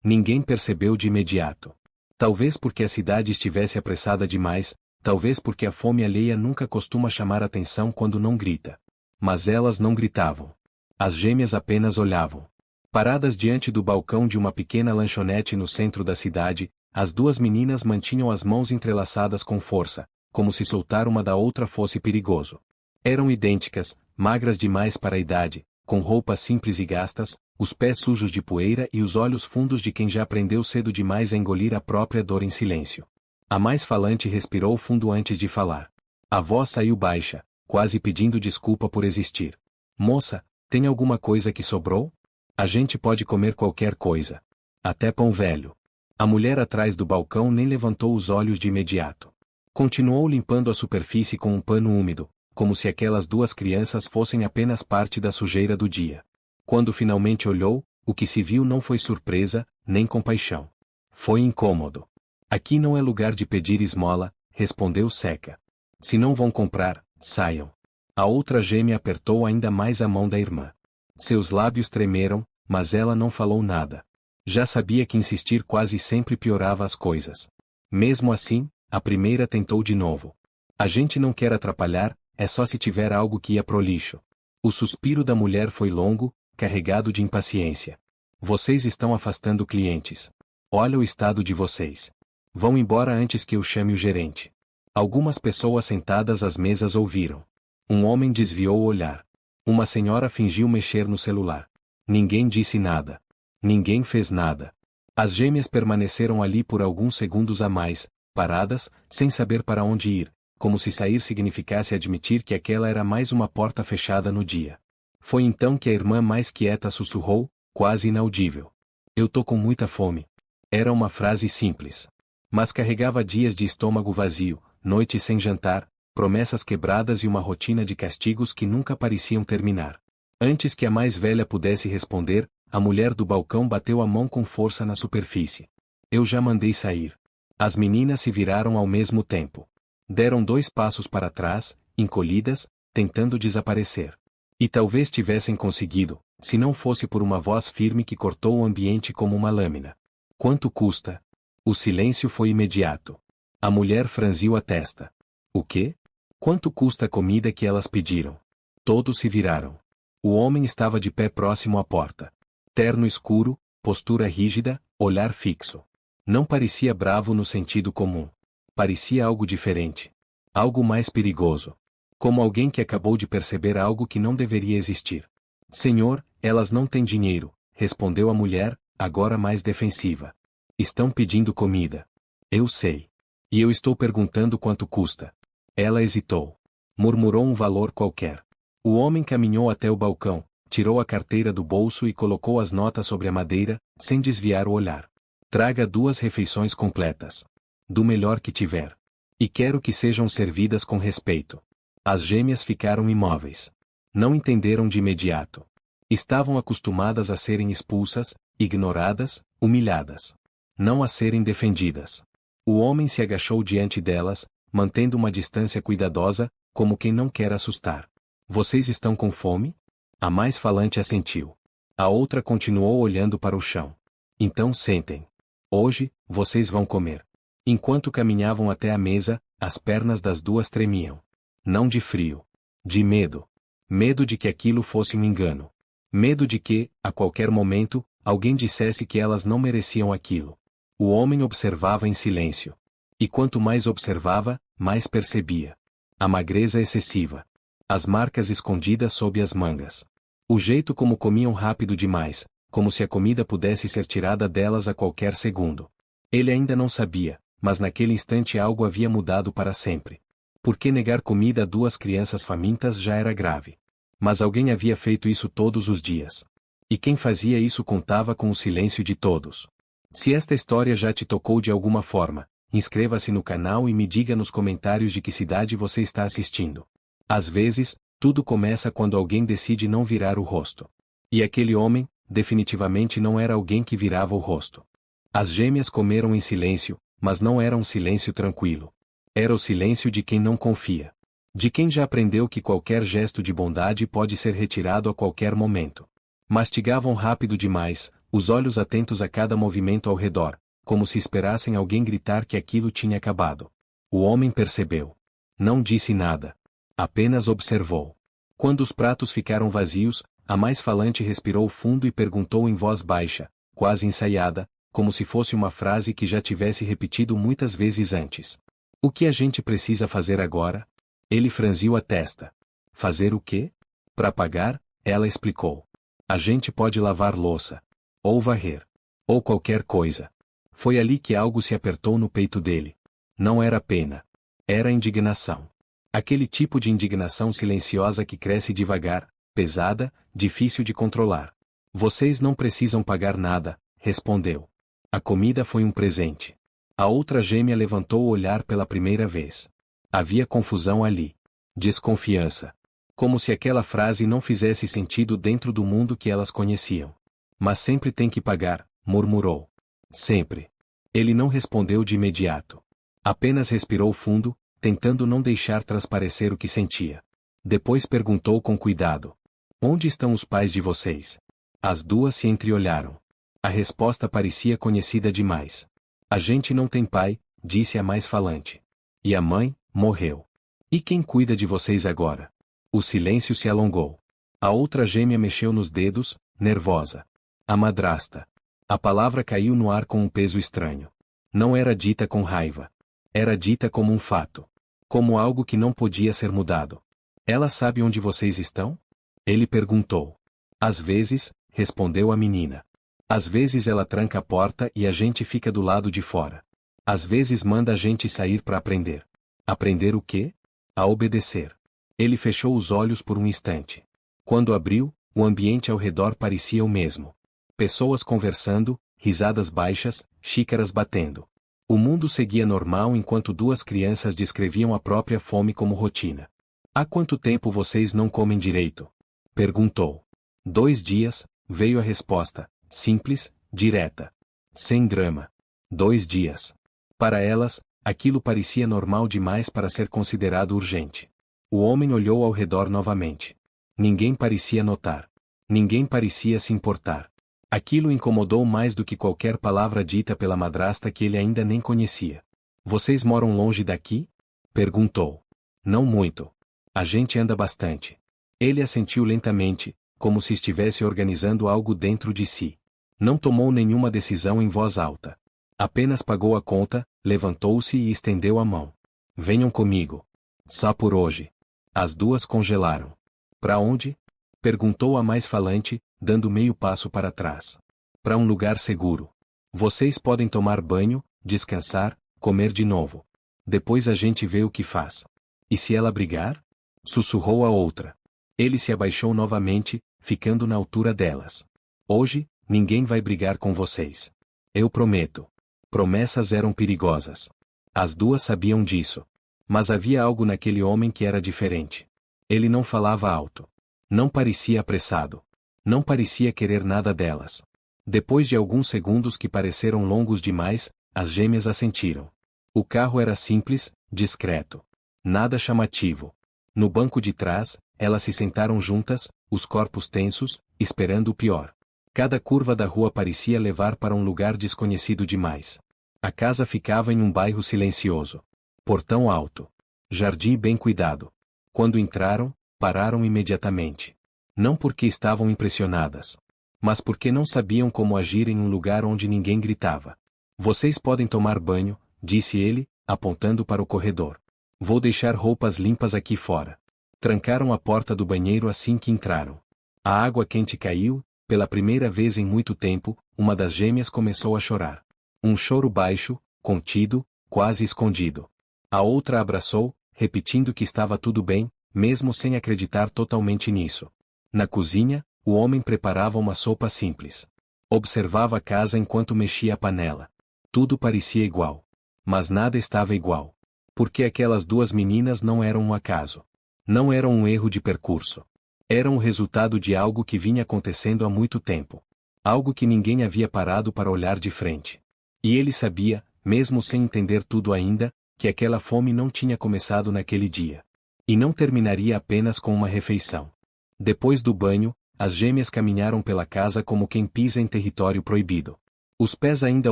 Ninguém percebeu de imediato. Talvez porque a cidade estivesse apressada demais, talvez porque a fome alheia nunca costuma chamar atenção quando não grita. Mas elas não gritavam. As gêmeas apenas olhavam. Paradas diante do balcão de uma pequena lanchonete no centro da cidade, as duas meninas mantinham as mãos entrelaçadas com força, como se soltar uma da outra fosse perigoso. Eram idênticas, magras demais para a idade, com roupas simples e gastas, os pés sujos de poeira e os olhos fundos de quem já aprendeu cedo demais a engolir a própria dor em silêncio. A mais falante respirou fundo antes de falar. A voz saiu baixa, quase pedindo desculpa por existir. Moça, tem alguma coisa que sobrou? A gente pode comer qualquer coisa. Até pão velho. A mulher atrás do balcão nem levantou os olhos de imediato. Continuou limpando a superfície com um pano úmido, como se aquelas duas crianças fossem apenas parte da sujeira do dia. Quando finalmente olhou, o que se viu não foi surpresa, nem compaixão. Foi incômodo. Aqui não é lugar de pedir esmola, respondeu seca. Se não vão comprar, saiam. A outra gêmea apertou ainda mais a mão da irmã. Seus lábios tremeram, mas ela não falou nada. Já sabia que insistir quase sempre piorava as coisas. Mesmo assim, a primeira tentou de novo. A gente não quer atrapalhar, é só se tiver algo que ia pro lixo. O suspiro da mulher foi longo, carregado de impaciência. Vocês estão afastando clientes. Olha o estado de vocês. Vão embora antes que eu chame o gerente. Algumas pessoas sentadas às mesas ouviram. Um homem desviou o olhar. Uma senhora fingiu mexer no celular. Ninguém disse nada. Ninguém fez nada. As gêmeas permaneceram ali por alguns segundos a mais, paradas, sem saber para onde ir, como se sair significasse admitir que aquela era mais uma porta fechada no dia. Foi então que a irmã mais quieta sussurrou, quase inaudível. Eu tô com muita fome. Era uma frase simples. Mas carregava dias de estômago vazio, noites sem jantar, promessas quebradas e uma rotina de castigos que nunca pareciam terminar. Antes que a mais velha pudesse responder, a mulher do balcão bateu a mão com força na superfície. Eu já mandei sair. As meninas se viraram ao mesmo tempo. Deram 2 passos para trás, encolhidas, tentando desaparecer. E talvez tivessem conseguido, se não fosse por uma voz firme que cortou o ambiente como uma lâmina. Quanto custa? O silêncio foi imediato. A mulher franziu a testa. O quê? Quanto custa a comida que elas pediram? Todos se viraram. O homem estava de pé próximo à porta. Terno escuro, postura rígida, olhar fixo. Não parecia bravo no sentido comum. Parecia algo diferente. Algo mais perigoso. Como alguém que acabou de perceber algo que não deveria existir. Senhor, elas não têm dinheiro, respondeu a mulher, agora mais defensiva. Estão pedindo comida. Eu sei. E eu estou perguntando quanto custa. Ela hesitou. Murmurou um valor qualquer. O homem caminhou até o balcão, tirou a carteira do bolso e colocou as notas sobre a madeira, sem desviar o olhar. Traga 2 refeições completas. Do melhor que tiver. E quero que sejam servidas com respeito. As gêmeas ficaram imóveis. Não entenderam de imediato. Estavam acostumadas a serem expulsas, ignoradas, humilhadas. Não a serem defendidas. O homem se agachou diante delas, mantendo uma distância cuidadosa, como quem não quer assustar. Vocês estão com fome? A mais falante assentiu. A outra continuou olhando para o chão. Então sentem. Hoje, vocês vão comer. Enquanto caminhavam até a mesa, as pernas das duas tremiam. Não de frio. De medo. Medo de que aquilo fosse um engano. Medo de que, a qualquer momento, alguém dissesse que elas não mereciam aquilo. O homem observava em silêncio. E quanto mais observava, mais percebia. A magreza excessiva. As marcas escondidas sob as mangas. O jeito como comiam rápido demais, como se a comida pudesse ser tirada delas a qualquer segundo. Ele ainda não sabia, mas naquele instante algo havia mudado para sempre. Porque negar comida a 2 crianças famintas já era grave. Mas alguém havia feito isso todos os dias. E quem fazia isso contava com o silêncio de todos. Se esta história já te tocou de alguma forma, inscreva-se no canal e me diga nos comentários de que cidade você está assistindo. Às vezes, tudo começa quando alguém decide não virar o rosto. E aquele homem, definitivamente não era alguém que virava o rosto. As gêmeas comeram em silêncio, mas não era um silêncio tranquilo. Era o silêncio de quem não confia. De quem já aprendeu que qualquer gesto de bondade pode ser retirado a qualquer momento. Mastigavam rápido demais, os olhos atentos a cada movimento ao redor, como se esperassem alguém gritar que aquilo tinha acabado. O homem percebeu. Não disse nada. Apenas observou. Quando os pratos ficaram vazios, a mais falante respirou fundo e perguntou em voz baixa, quase ensaiada, como se fosse uma frase que já tivesse repetido muitas vezes antes. O que a gente precisa fazer agora? Ele franziu a testa. Fazer o quê? Para pagar, ela explicou. A gente pode lavar louça. Ou varrer. Ou qualquer coisa. Foi ali que algo se apertou no peito dele. Não era pena. Era indignação. Aquele tipo de indignação silenciosa que cresce devagar, pesada, difícil de controlar. Vocês não precisam pagar nada, respondeu. A comida foi um presente. A outra gêmea levantou o olhar pela primeira vez. Havia confusão ali. Desconfiança. Como se aquela frase não fizesse sentido dentro do mundo que elas conheciam. Mas sempre tem que pagar, murmurou. Sempre. Ele não respondeu de imediato. Apenas respirou fundo, tentando não deixar transparecer o que sentia. Depois perguntou com cuidado. Onde estão os pais de vocês? As duas se entreolharam. A resposta parecia conhecida demais. A gente não tem pai, disse a mais falante. E a mãe, morreu. E quem cuida de vocês agora? O silêncio se alongou. A outra gêmea mexeu nos dedos, nervosa. A madrasta. A palavra caiu no ar com um peso estranho. Não era dita com raiva. Era dita como um fato. Como algo que não podia ser mudado. Ela sabe onde vocês estão? Ele perguntou. Às vezes, respondeu a menina. Às vezes ela tranca a porta e a gente fica do lado de fora. Às vezes manda a gente sair para aprender. Aprender o quê? A obedecer. Ele fechou os olhos por um instante. Quando abriu, o ambiente ao redor parecia o mesmo. Pessoas conversando, risadas baixas, xícaras batendo. O mundo seguia normal enquanto duas crianças descreviam a própria fome como rotina. Há quanto tempo vocês não comem direito? Perguntou. 2 dias, veio a resposta, simples, direta. Sem drama. 2 dias. Para elas, aquilo parecia normal demais para ser considerado urgente. O homem olhou ao redor novamente. Ninguém parecia notar. Ninguém parecia se importar. Aquilo incomodou mais do que qualquer palavra dita pela madrasta que ele ainda nem conhecia. Vocês moram longe daqui? Perguntou. Não muito. A gente anda bastante. Ele assentiu lentamente, como se estivesse organizando algo dentro de si. Não tomou nenhuma decisão em voz alta. Apenas pagou a conta, levantou-se e estendeu a mão. Venham comigo. Só por hoje. As duas congelaram. Para onde? Perguntou a mais falante, dando meio passo para trás. Para um lugar seguro. Vocês podem tomar banho, descansar, comer de novo. Depois a gente vê o que faz. E se ela brigar? Sussurrou a outra. Ele se abaixou novamente, ficando na altura delas. Hoje, ninguém vai brigar com vocês. Eu prometo. Promessas eram perigosas. As duas sabiam disso. Mas havia algo naquele homem que era diferente. Ele não falava alto. Não parecia apressado. Não parecia querer nada delas. Depois de alguns segundos que pareceram longos demais, as gêmeas assentiram. O carro era simples, discreto. Nada chamativo. No banco de trás, elas se sentaram juntas, os corpos tensos, esperando o pior. Cada curva da rua parecia levar para um lugar desconhecido demais. A casa ficava em um bairro silencioso. Portão alto. Jardim bem cuidado. Quando entraram, pararam imediatamente. Não porque estavam impressionadas. Mas porque não sabiam como agir em um lugar onde ninguém gritava. Vocês podem tomar banho, disse ele, apontando para o corredor. Vou deixar roupas limpas aqui fora. Trancaram a porta do banheiro assim que entraram. A água quente caiu, pela primeira vez em muito tempo, uma das gêmeas começou a chorar. Um choro baixo, contido, quase escondido. A outra abraçou, repetindo que estava tudo bem, mesmo sem acreditar totalmente nisso. Na cozinha, o homem preparava uma sopa simples. Observava a casa enquanto mexia a panela. Tudo parecia igual. Mas nada estava igual. Porque aquelas duas meninas não eram um acaso. Não eram um erro de percurso. Eram o resultado de algo que vinha acontecendo há muito tempo. Algo que ninguém havia parado para olhar de frente. E ele sabia, mesmo sem entender tudo ainda, que aquela fome não tinha começado naquele dia. E não terminaria apenas com uma refeição. Depois do banho, as gêmeas caminharam pela casa como quem pisa em território proibido. Os pés ainda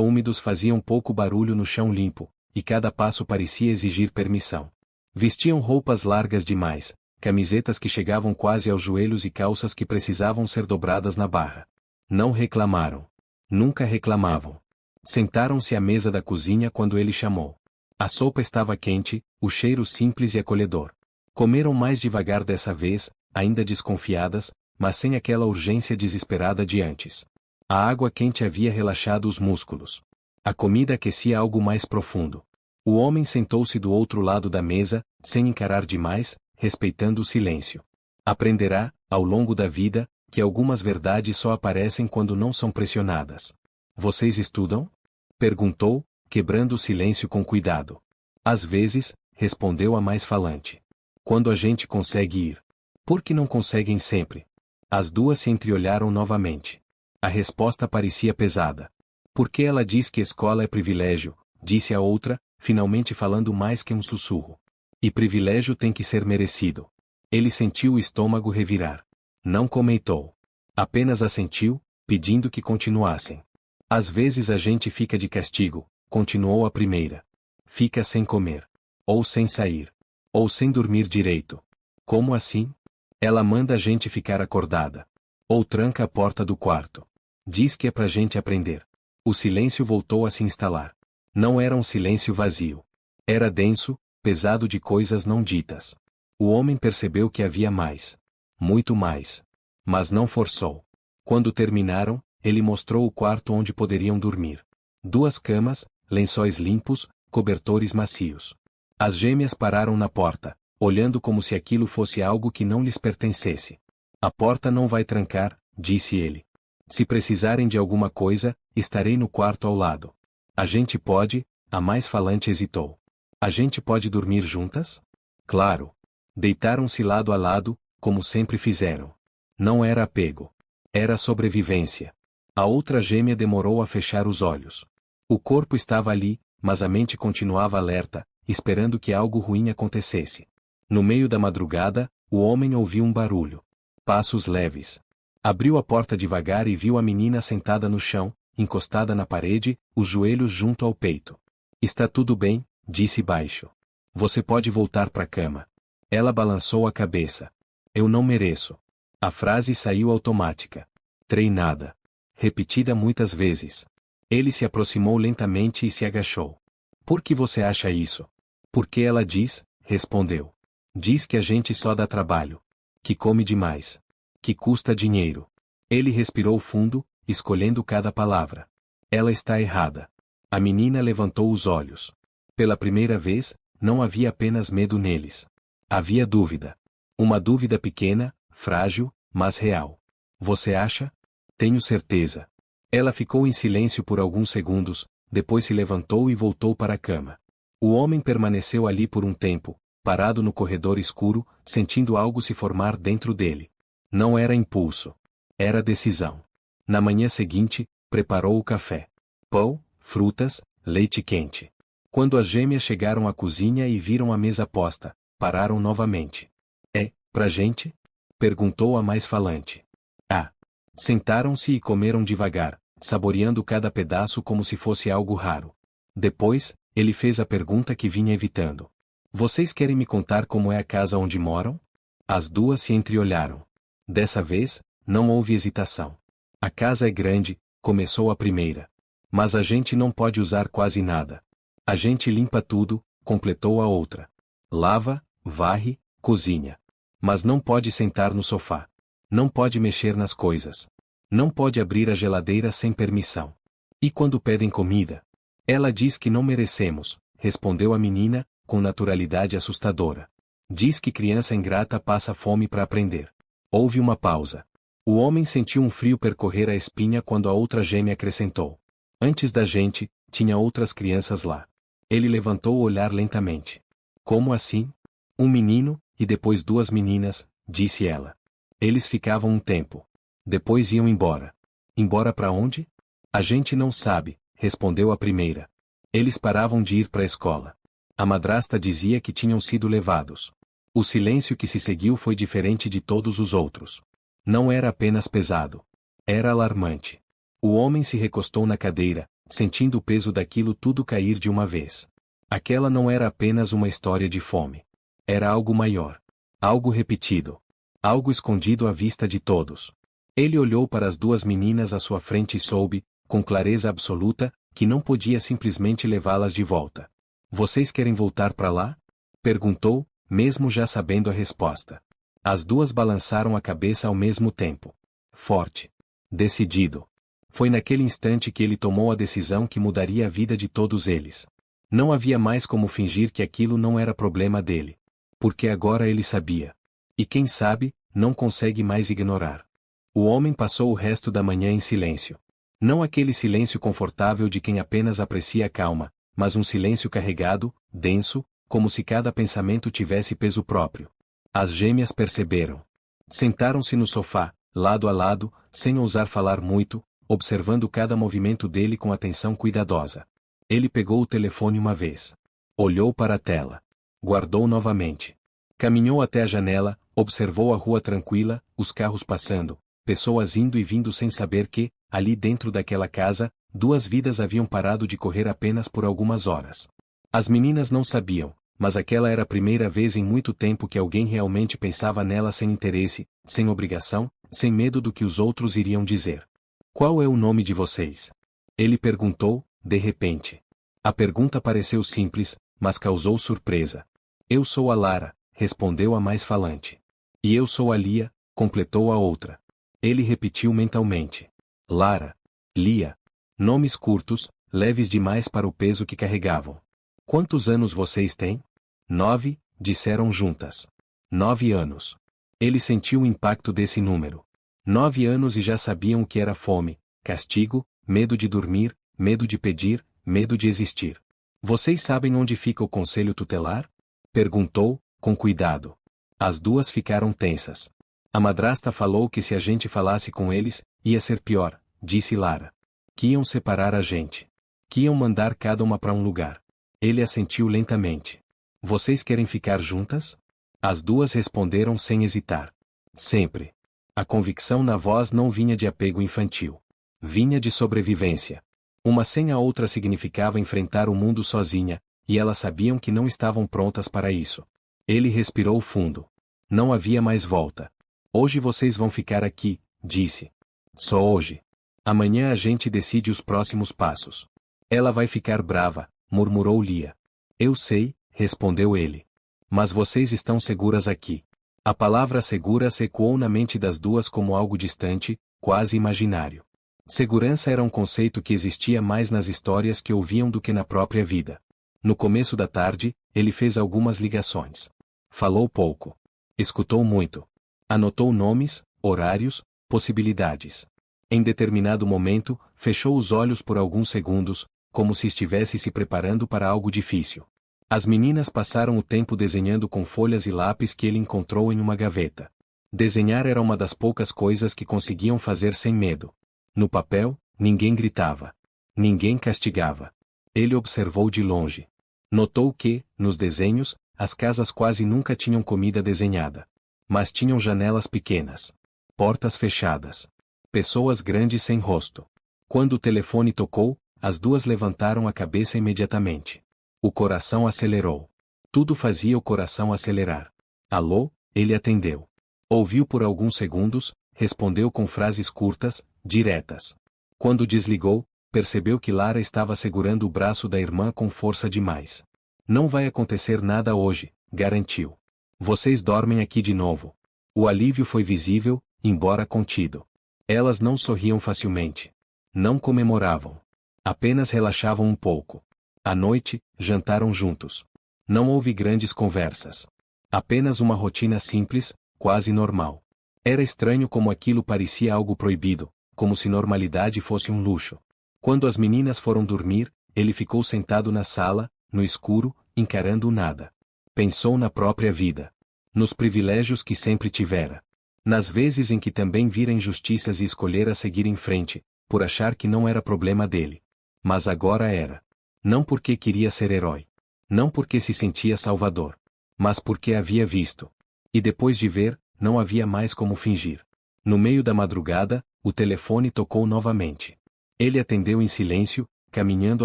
úmidos faziam pouco barulho no chão limpo, e cada passo parecia exigir permissão. Vestiam roupas largas demais, camisetas que chegavam quase aos joelhos e calças que precisavam ser dobradas na barra. Não reclamaram. Nunca reclamavam. Sentaram-se à mesa da cozinha quando ele chamou. A sopa estava quente, o cheiro simples e acolhedor. Comeram mais devagar dessa vez, ainda desconfiadas, mas sem aquela urgência desesperada de antes. A água quente havia relaxado os músculos. A comida aquecia algo mais profundo. O homem sentou-se do outro lado da mesa, sem encarar demais, respeitando o silêncio. Aprenderá, ao longo da vida, que algumas verdades só aparecem quando não são pressionadas. Vocês estudam? Perguntou, quebrando o silêncio com cuidado. Às vezes, respondeu a mais falante. Quando a gente consegue ir. Por que não conseguem sempre? As duas se entreolharam novamente. A resposta parecia pesada. Porque ela diz que escola é privilégio, disse a outra, finalmente falando mais que um sussurro. E privilégio tem que ser merecido. Ele sentiu o estômago revirar. Não comentou. Apenas assentiu, pedindo que continuassem. Às vezes a gente fica de castigo, continuou a primeira. Fica sem comer. Ou sem sair. Ou sem dormir direito. Como assim? Ela manda a gente ficar acordada. Ou tranca a porta do quarto. Diz que é pra gente aprender. O silêncio voltou a se instalar. Não era um silêncio vazio. Era denso, pesado de coisas não ditas. O homem percebeu que havia mais. Muito mais. Mas não forçou. Quando terminaram, ele mostrou o quarto onde poderiam dormir. 2 camas, lençóis limpos, cobertores macios. As gêmeas pararam na porta, olhando como se aquilo fosse algo que não lhes pertencesse. A porta não vai trancar, disse ele. Se precisarem de alguma coisa, estarei no quarto ao lado. A gente pode, a mais falante hesitou. A gente pode dormir juntas? Claro. Deitaram-se lado a lado, como sempre fizeram. Não era apego. Era sobrevivência. A outra gêmea demorou a fechar os olhos. O corpo estava ali, mas a mente continuava alerta, esperando que algo ruim acontecesse. No meio da madrugada, o homem ouviu um barulho. Passos leves. Abriu a porta devagar e viu a menina sentada no chão, encostada na parede, os joelhos junto ao peito. Está tudo bem, disse baixo. Você pode voltar para a cama. Ela balançou a cabeça. Eu não mereço. A frase saiu automática. Treinada. Repetida muitas vezes. Ele se aproximou lentamente e se agachou. Por que você acha isso? Porque ela diz, respondeu. Diz que a gente só dá trabalho. Que come demais. Que custa dinheiro. Ele respirou fundo, escolhendo cada palavra. Ela está errada. A menina levantou os olhos. Pela primeira vez, não havia apenas medo neles. Havia dúvida. Uma dúvida pequena, frágil, mas real. Você acha? Tenho certeza. Ela ficou em silêncio por alguns segundos, depois se levantou e voltou para a cama. O homem permaneceu ali por um tempo, parado no corredor escuro, sentindo algo se formar dentro dele. Não era impulso. Era decisão. Na manhã seguinte, preparou o café. Pão, frutas, leite quente. Quando as gêmeas chegaram à cozinha e viram a mesa posta, pararam novamente. É, pra gente? Perguntou a mais falante. Ah. Sentaram-se e comeram devagar, saboreando cada pedaço como se fosse algo raro. Depois, ele fez a pergunta que vinha evitando. Vocês querem me contar como é a casa onde moram? As duas se entreolharam. Dessa vez, não houve hesitação. A casa é grande, começou a primeira. Mas a gente não pode usar quase nada. A gente limpa tudo, completou a outra. Lava, varre, cozinha. Mas não pode sentar no sofá. Não pode mexer nas coisas. Não pode abrir a geladeira sem permissão. E quando pedem comida? Ela diz que não merecemos, respondeu a menina, com naturalidade assustadora. Diz que criança ingrata passa fome para aprender. Houve uma pausa. O homem sentiu um frio percorrer a espinha quando a outra gêmea acrescentou. Antes da gente, tinha outras crianças lá. Ele levantou o olhar lentamente. Como assim? Um menino, e depois 2 meninas, disse ela. Eles ficavam um tempo. Depois iam embora. Embora para onde? A gente não sabe, respondeu a primeira. Eles paravam de ir para a escola. A madrasta dizia que tinham sido levados. O silêncio que se seguiu foi diferente de todos os outros. Não era apenas pesado. Era alarmante. O homem se recostou na cadeira, sentindo o peso daquilo tudo cair de uma vez. Aquela não era apenas uma história de fome. Era algo maior. Algo repetido. Algo escondido à vista de todos. Ele olhou para as duas meninas à sua frente e soube, com clareza absoluta, que não podia simplesmente levá-las de volta. Vocês querem voltar para lá? Perguntou, mesmo já sabendo a resposta. As duas balançaram a cabeça ao mesmo tempo. Forte. Decidido. Foi naquele instante que ele tomou a decisão que mudaria a vida de todos eles. Não havia mais como fingir que aquilo não era problema dele. Porque agora ele sabia. E quem sabe, não consegue mais ignorar. O homem passou o resto da manhã em silêncio. Não aquele silêncio confortável de quem apenas aprecia a calma, mas um silêncio carregado, denso, como se cada pensamento tivesse peso próprio. As gêmeas perceberam. Sentaram-se no sofá, lado a lado, sem ousar falar muito, observando cada movimento dele com atenção cuidadosa. Ele pegou o telefone uma vez. Olhou para a tela. Guardou novamente. Caminhou até a janela, observou a rua tranquila, os carros passando, pessoas indo e vindo sem saber que, ali dentro daquela casa, duas vidas haviam parado de correr apenas por algumas horas. As meninas não sabiam, mas aquela era a primeira vez em muito tempo que alguém realmente pensava nela sem interesse, sem obrigação, sem medo do que os outros iriam dizer. Qual é o nome de vocês? Ele perguntou, de repente. A pergunta pareceu simples, mas causou surpresa. Eu sou a Lara, respondeu a mais falante. E eu sou a Lia, completou a outra. Ele repetiu mentalmente. Lara. Lia. Nomes curtos, leves demais para o peso que carregavam. Quantos anos vocês têm? 9, disseram juntas. 9 anos. Ele sentiu o impacto desse número. 9 anos e já sabiam o que era fome, castigo, medo de dormir, medo de pedir, medo de existir. Vocês sabem onde fica o conselho tutelar? Perguntou, com cuidado. As duas ficaram tensas. A madrasta falou que se a gente falasse com eles, ia ser pior, disse Lara. Que iam separar a gente. Que iam mandar cada uma para um lugar. Ele assentiu lentamente. Vocês querem ficar juntas? As duas responderam sem hesitar. Sempre. A convicção na voz não vinha de apego infantil. Vinha de sobrevivência. Uma sem a outra significava enfrentar o mundo sozinha, e elas sabiam que não estavam prontas para isso. Ele respirou fundo. Não havia mais volta. Hoje vocês vão ficar aqui, disse. Só hoje. Amanhã a gente decide os próximos passos. Ela vai ficar brava, murmurou Lia. Eu sei, respondeu ele. Mas vocês estão seguras aqui. A palavra seguras ecoou na mente das duas como algo distante, quase imaginário. Segurança era um conceito que existia mais nas histórias que ouviam do que na própria vida. No começo da tarde, ele fez algumas ligações. Falou pouco. Escutou muito. Anotou nomes, horários, possibilidades. Em determinado momento, fechou os olhos por alguns segundos, como se estivesse se preparando para algo difícil. As meninas passaram o tempo desenhando com folhas e lápis que ele encontrou em uma gaveta. Desenhar era uma das poucas coisas que conseguiam fazer sem medo. No papel, ninguém gritava. Ninguém castigava. Ele observou de longe. Notou que, nos desenhos, as casas quase nunca tinham comida desenhada. Mas tinham janelas pequenas. Portas fechadas. Pessoas grandes sem rosto. Quando o telefone tocou, as duas levantaram a cabeça imediatamente. O coração acelerou. Tudo fazia o coração acelerar. Alô? Ele atendeu. Ouviu por alguns segundos, respondeu com frases curtas, diretas. Quando desligou, percebeu que Lara estava segurando o braço da irmã com força demais. Não vai acontecer nada hoje, garantiu. Vocês dormem aqui de novo. O alívio foi visível, embora contido. Elas não sorriam facilmente. Não comemoravam. Apenas relaxavam um pouco. À noite, jantaram juntos. Não houve grandes conversas. Apenas uma rotina simples, quase normal. Era estranho como aquilo parecia algo proibido, como se normalidade fosse um luxo. Quando as meninas foram dormir, ele ficou sentado na sala, no escuro, encarando o nada. Pensou na própria vida. Nos privilégios que sempre tivera. Nas vezes em que também vira injustiças e escolhera seguir em frente, por achar que não era problema dele. Mas agora era. Não porque queria ser herói. Não porque se sentia salvador. Mas porque havia visto. E depois de ver, não havia mais como fingir. No meio da madrugada, o telefone tocou novamente. Ele atendeu em silêncio, caminhando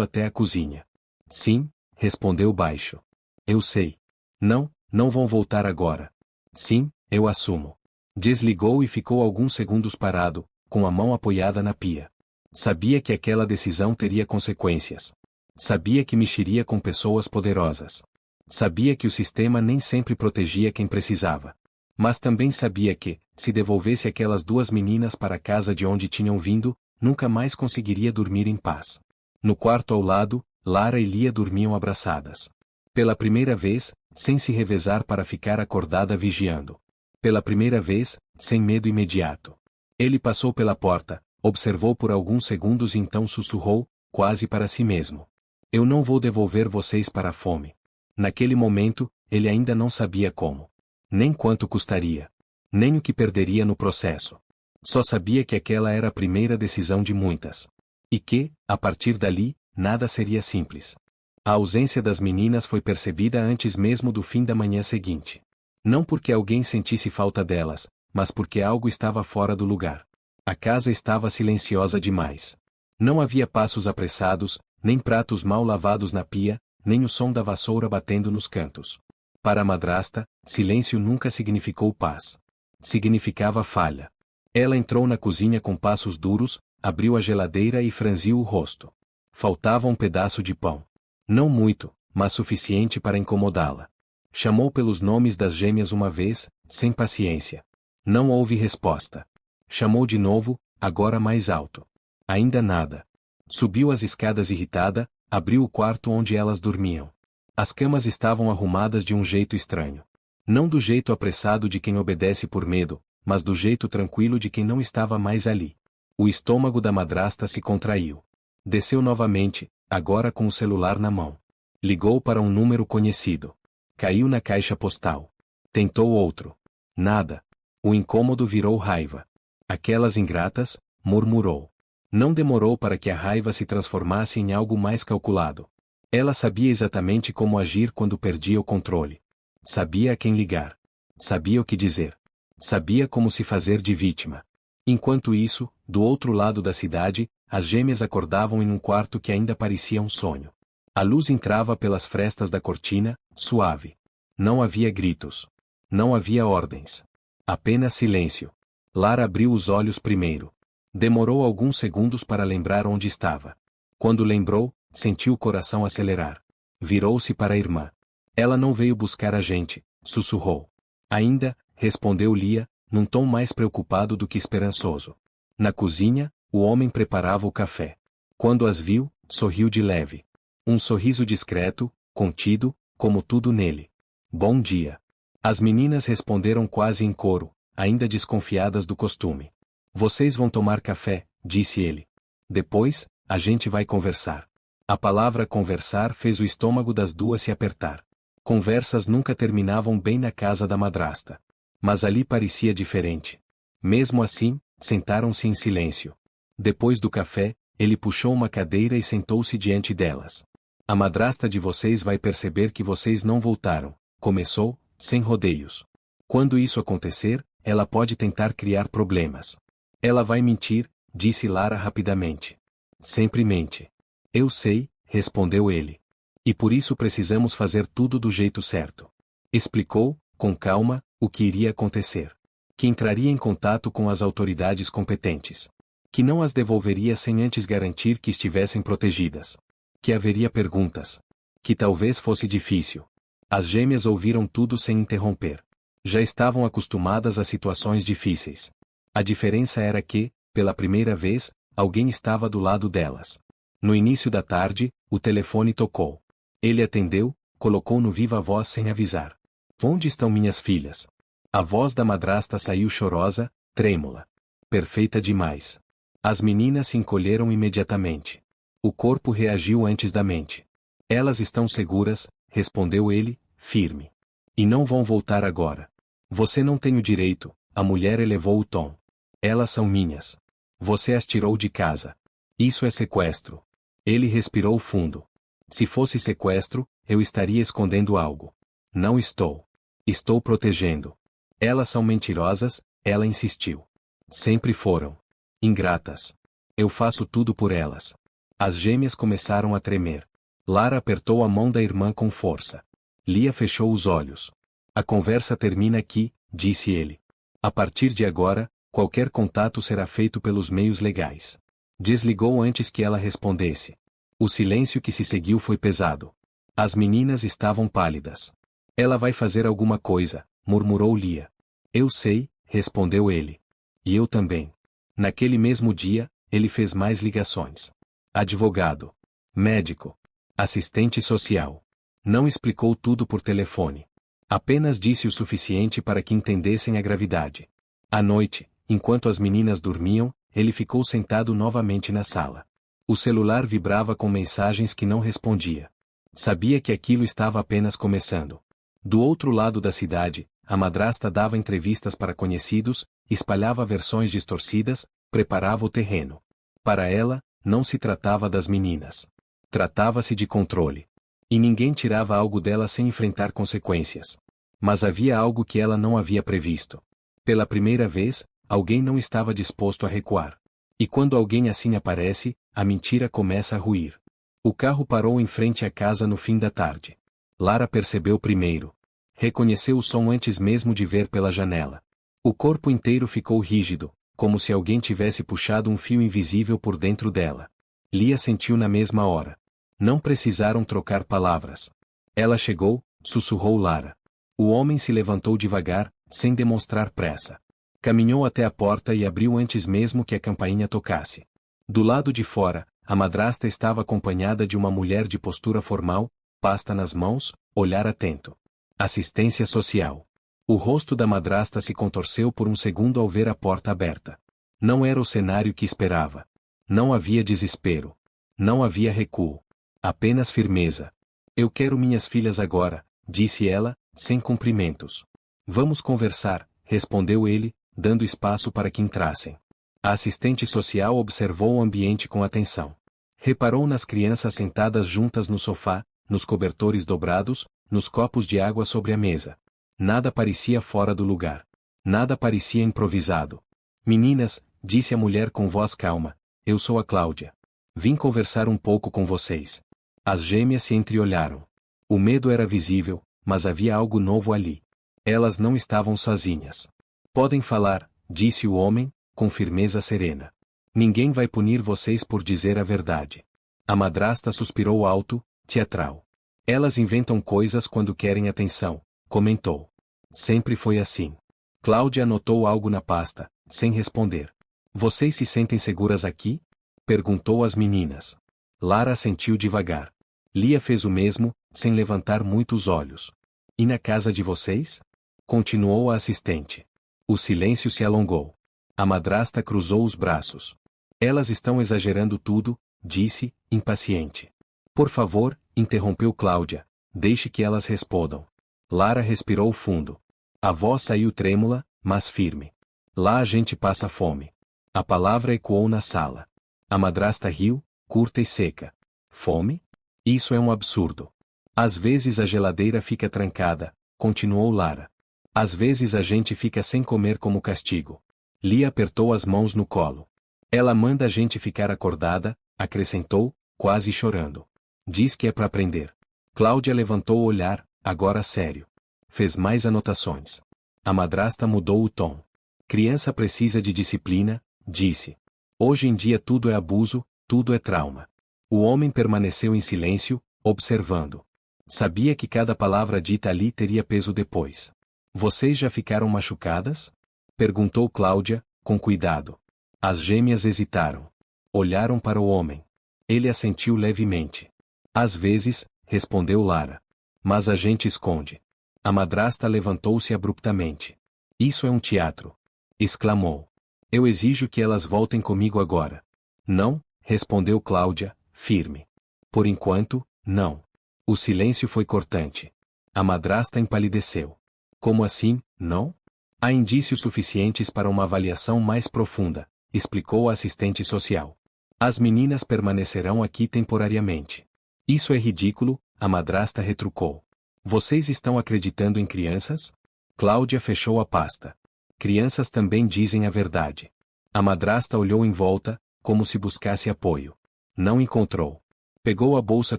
até a cozinha. Sim, respondeu baixo. Eu sei. Não, não vão voltar agora. Sim, eu assumo. Desligou e ficou alguns segundos parado, com a mão apoiada na pia. Sabia que aquela decisão teria consequências. Sabia que mexeria com pessoas poderosas. Sabia que o sistema nem sempre protegia quem precisava. Mas também sabia que, se devolvesse aquelas duas meninas para a casa de onde tinham vindo, nunca mais conseguiria dormir em paz. No quarto ao lado, Lara e Lia dormiam abraçadas. Pela primeira vez, sem se revezar para ficar acordada vigiando. Pela primeira vez, sem medo imediato. Ele passou pela porta, observou por alguns segundos e então sussurrou, quase para si mesmo. Eu não vou devolver vocês para a fome. Naquele momento, ele ainda não sabia como. Nem quanto custaria. Nem o que perderia no processo. Só sabia que aquela era a primeira decisão de muitas. E que, a partir dali, nada seria simples. A ausência das meninas foi percebida antes mesmo do fim da manhã seguinte. Não porque alguém sentisse falta delas, mas porque algo estava fora do lugar. A casa estava silenciosa demais. Não havia passos apressados, nem pratos mal lavados na pia, nem o som da vassoura batendo nos cantos. Para a madrasta, silêncio nunca significou paz. Significava falha. Ela entrou na cozinha com passos duros, abriu a geladeira e franziu o rosto. Faltava um pedaço de pão. Não muito, mas suficiente para incomodá-la. Chamou pelos nomes das gêmeas uma vez, sem paciência. Não houve resposta. Chamou de novo, agora mais alto. Ainda nada. Subiu as escadas irritada, abriu o quarto onde elas dormiam. As camas estavam arrumadas de um jeito estranho. Não do jeito apressado de quem obedece por medo, mas do jeito tranquilo de quem não estava mais ali. O estômago da madrasta se contraiu. Desceu novamente, agora com o celular na mão. Ligou para um número conhecido. Caiu na caixa postal. Tentou outro. Nada. O incômodo virou raiva. Aquelas ingratas, murmurou. Não demorou para que a raiva se transformasse em algo mais calculado. Ela sabia exatamente como agir quando perdia o controle. Sabia a quem ligar. Sabia o que dizer. Sabia como se fazer de vítima. Enquanto isso, do outro lado da cidade, as gêmeas acordavam em um quarto que ainda parecia um sonho. A luz entrava pelas frestas da cortina, suave. Não havia gritos. Não havia ordens. Apenas silêncio. Lara abriu os olhos primeiro. Demorou alguns segundos para lembrar onde estava. Quando lembrou, sentiu o coração acelerar. Virou-se para a irmã. Ela não veio buscar a gente, sussurrou. Ainda, respondeu Lia, num tom mais preocupado do que esperançoso. Na cozinha, o homem preparava o café. Quando as viu, sorriu de leve. Um sorriso discreto, contido, como tudo nele. Bom dia. As meninas responderam quase em coro, ainda desconfiadas do costume. Vocês vão tomar café, disse ele. Depois, a gente vai conversar. A palavra conversar fez o estômago das duas se apertar. Conversas nunca terminavam bem na casa da madrasta. Mas ali parecia diferente. Mesmo assim, sentaram-se em silêncio. Depois do café, ele puxou uma cadeira e sentou-se diante delas. A madrasta de vocês vai perceber que vocês não voltaram, começou, sem rodeios. Quando isso acontecer, ela pode tentar criar problemas. Ela vai mentir, disse Lara rapidamente. Sempre mente. Eu sei, respondeu ele. E por isso precisamos fazer tudo do jeito certo. Explicou, com calma, o que iria acontecer. Que entraria em contato com as autoridades competentes. Que não as devolveria sem antes garantir que estivessem protegidas. Que haveria perguntas. Que talvez fosse difícil. As gêmeas ouviram tudo sem interromper. Já estavam acostumadas a situações difíceis. A diferença era que, pela primeira vez, alguém estava do lado delas. No início da tarde, o telefone tocou. Ele atendeu, colocou no viva voz sem avisar. Onde estão minhas filhas? A voz da madrasta saiu chorosa, trêmula. Perfeita demais. As meninas se encolheram imediatamente. O corpo reagiu antes da mente. Elas estão seguras, respondeu ele, firme. E não vão voltar agora. Você não tem o direito, a mulher elevou o tom. Elas são minhas. Você as tirou de casa. Isso é sequestro. Ele respirou fundo. Se fosse sequestro, eu estaria escondendo algo. Não estou. Estou protegendo. Elas são mentirosas, ela insistiu. Sempre foram ingratas. Eu faço tudo por elas. As gêmeas começaram a tremer. Lara apertou a mão da irmã com força. Lia fechou os olhos. A conversa termina aqui, disse ele. A partir de agora, qualquer contato será feito pelos meios legais. Desligou antes que ela respondesse. O silêncio que se seguiu foi pesado. As meninas estavam pálidas. Ela vai fazer alguma coisa, murmurou Lia. Eu sei, respondeu ele. E eu também. Naquele mesmo dia, ele fez mais ligações. Advogado. Médico. Assistente social. Não explicou tudo por telefone. Apenas disse o suficiente para que entendessem a gravidade. À noite, enquanto as meninas dormiam, ele ficou sentado novamente na sala. O celular vibrava com mensagens que não respondia. Sabia que aquilo estava apenas começando. Do outro lado da cidade, a madrasta dava entrevistas para conhecidos, espalhava versões distorcidas, preparava o terreno. Para ela, não se tratava das meninas. Tratava-se de controle. E ninguém tirava algo dela sem enfrentar consequências. Mas havia algo que ela não havia previsto. Pela primeira vez, alguém não estava disposto a recuar. E quando alguém assim aparece, a mentira começa a ruir. O carro parou em frente à casa no fim da tarde. Lara percebeu primeiro. Reconheceu o som antes mesmo de ver pela janela. O corpo inteiro ficou rígido, como se alguém tivesse puxado um fio invisível por dentro dela. Lia sentiu na mesma hora. Não precisaram trocar palavras. Ela chegou, sussurrou Lara. O homem se levantou devagar, sem demonstrar pressa. Caminhou até a porta e abriu antes mesmo que a campainha tocasse. Do lado de fora, a madrasta estava acompanhada de uma mulher de postura formal, pasta nas mãos, olhar atento. Assistência social. O rosto da madrasta se contorceu por um segundo ao ver a porta aberta. Não era o cenário que esperava. Não havia desespero. Não havia recuo. Apenas firmeza. Eu quero minhas filhas agora, disse ela, sem cumprimentos. Vamos conversar, respondeu ele, dando espaço para que entrassem. A assistente social observou o ambiente com atenção. Reparou nas crianças sentadas juntas no sofá, nos cobertores dobrados, nos copos de água sobre a mesa. Nada parecia fora do lugar. Nada parecia improvisado. Meninas, disse a mulher com voz calma, eu sou a Cláudia. Vim conversar um pouco com vocês. As gêmeas se entreolharam. O medo era visível, mas havia algo novo ali. Elas não estavam sozinhas. Podem falar, disse o homem, com firmeza serena. Ninguém vai punir vocês por dizer a verdade. A madrasta suspirou alto, teatral. Elas inventam coisas quando querem atenção, comentou. Sempre foi assim. Cláudia anotou algo na pasta, sem responder. Vocês se sentem seguras aqui? Perguntou às meninas. Lara assentiu devagar. Lia fez o mesmo, sem levantar muito os olhos. E na casa de vocês? Continuou a assistente. O silêncio se alongou. A madrasta cruzou os braços. Elas estão exagerando tudo, disse, impaciente. Por favor, interrompeu Cláudia, deixe que elas respondam. Lara respirou fundo. A voz saiu trêmula, mas firme. Lá a gente passa fome. A palavra ecoou na sala. A madrasta riu, curta e seca. Fome? Isso é um absurdo. Às vezes a geladeira fica trancada, continuou Lara. Às vezes a gente fica sem comer como castigo. Lia apertou as mãos no colo. Ela manda a gente ficar acordada, acrescentou, quase chorando. Diz que é para aprender. Cláudia levantou o olhar, agora sério. Fez mais anotações. A madrasta mudou o tom. Criança precisa de disciplina, disse. Hoje em dia tudo é abuso, tudo é trauma. O homem permaneceu em silêncio, observando. Sabia que cada palavra dita ali teria peso depois. Vocês já ficaram machucadas? Perguntou Cláudia, com cuidado. As gêmeas hesitaram. Olharam para o homem. Ele assentiu levemente. Às vezes, respondeu Lara. Mas a gente esconde. A madrasta levantou-se abruptamente. Isso é um teatro. Exclamou. Eu exijo que elas voltem comigo agora. Não, respondeu Cláudia, firme. Por enquanto, não. O silêncio foi cortante. A madrasta empalideceu. Como assim, não? Há indícios suficientes para uma avaliação mais profunda, explicou a assistente social. As meninas permanecerão aqui temporariamente. Isso é ridículo, a madrasta retrucou. Vocês estão acreditando em crianças? Cláudia fechou a pasta. Crianças também dizem a verdade. A madrasta olhou em volta, como se buscasse apoio. Não encontrou. Pegou a bolsa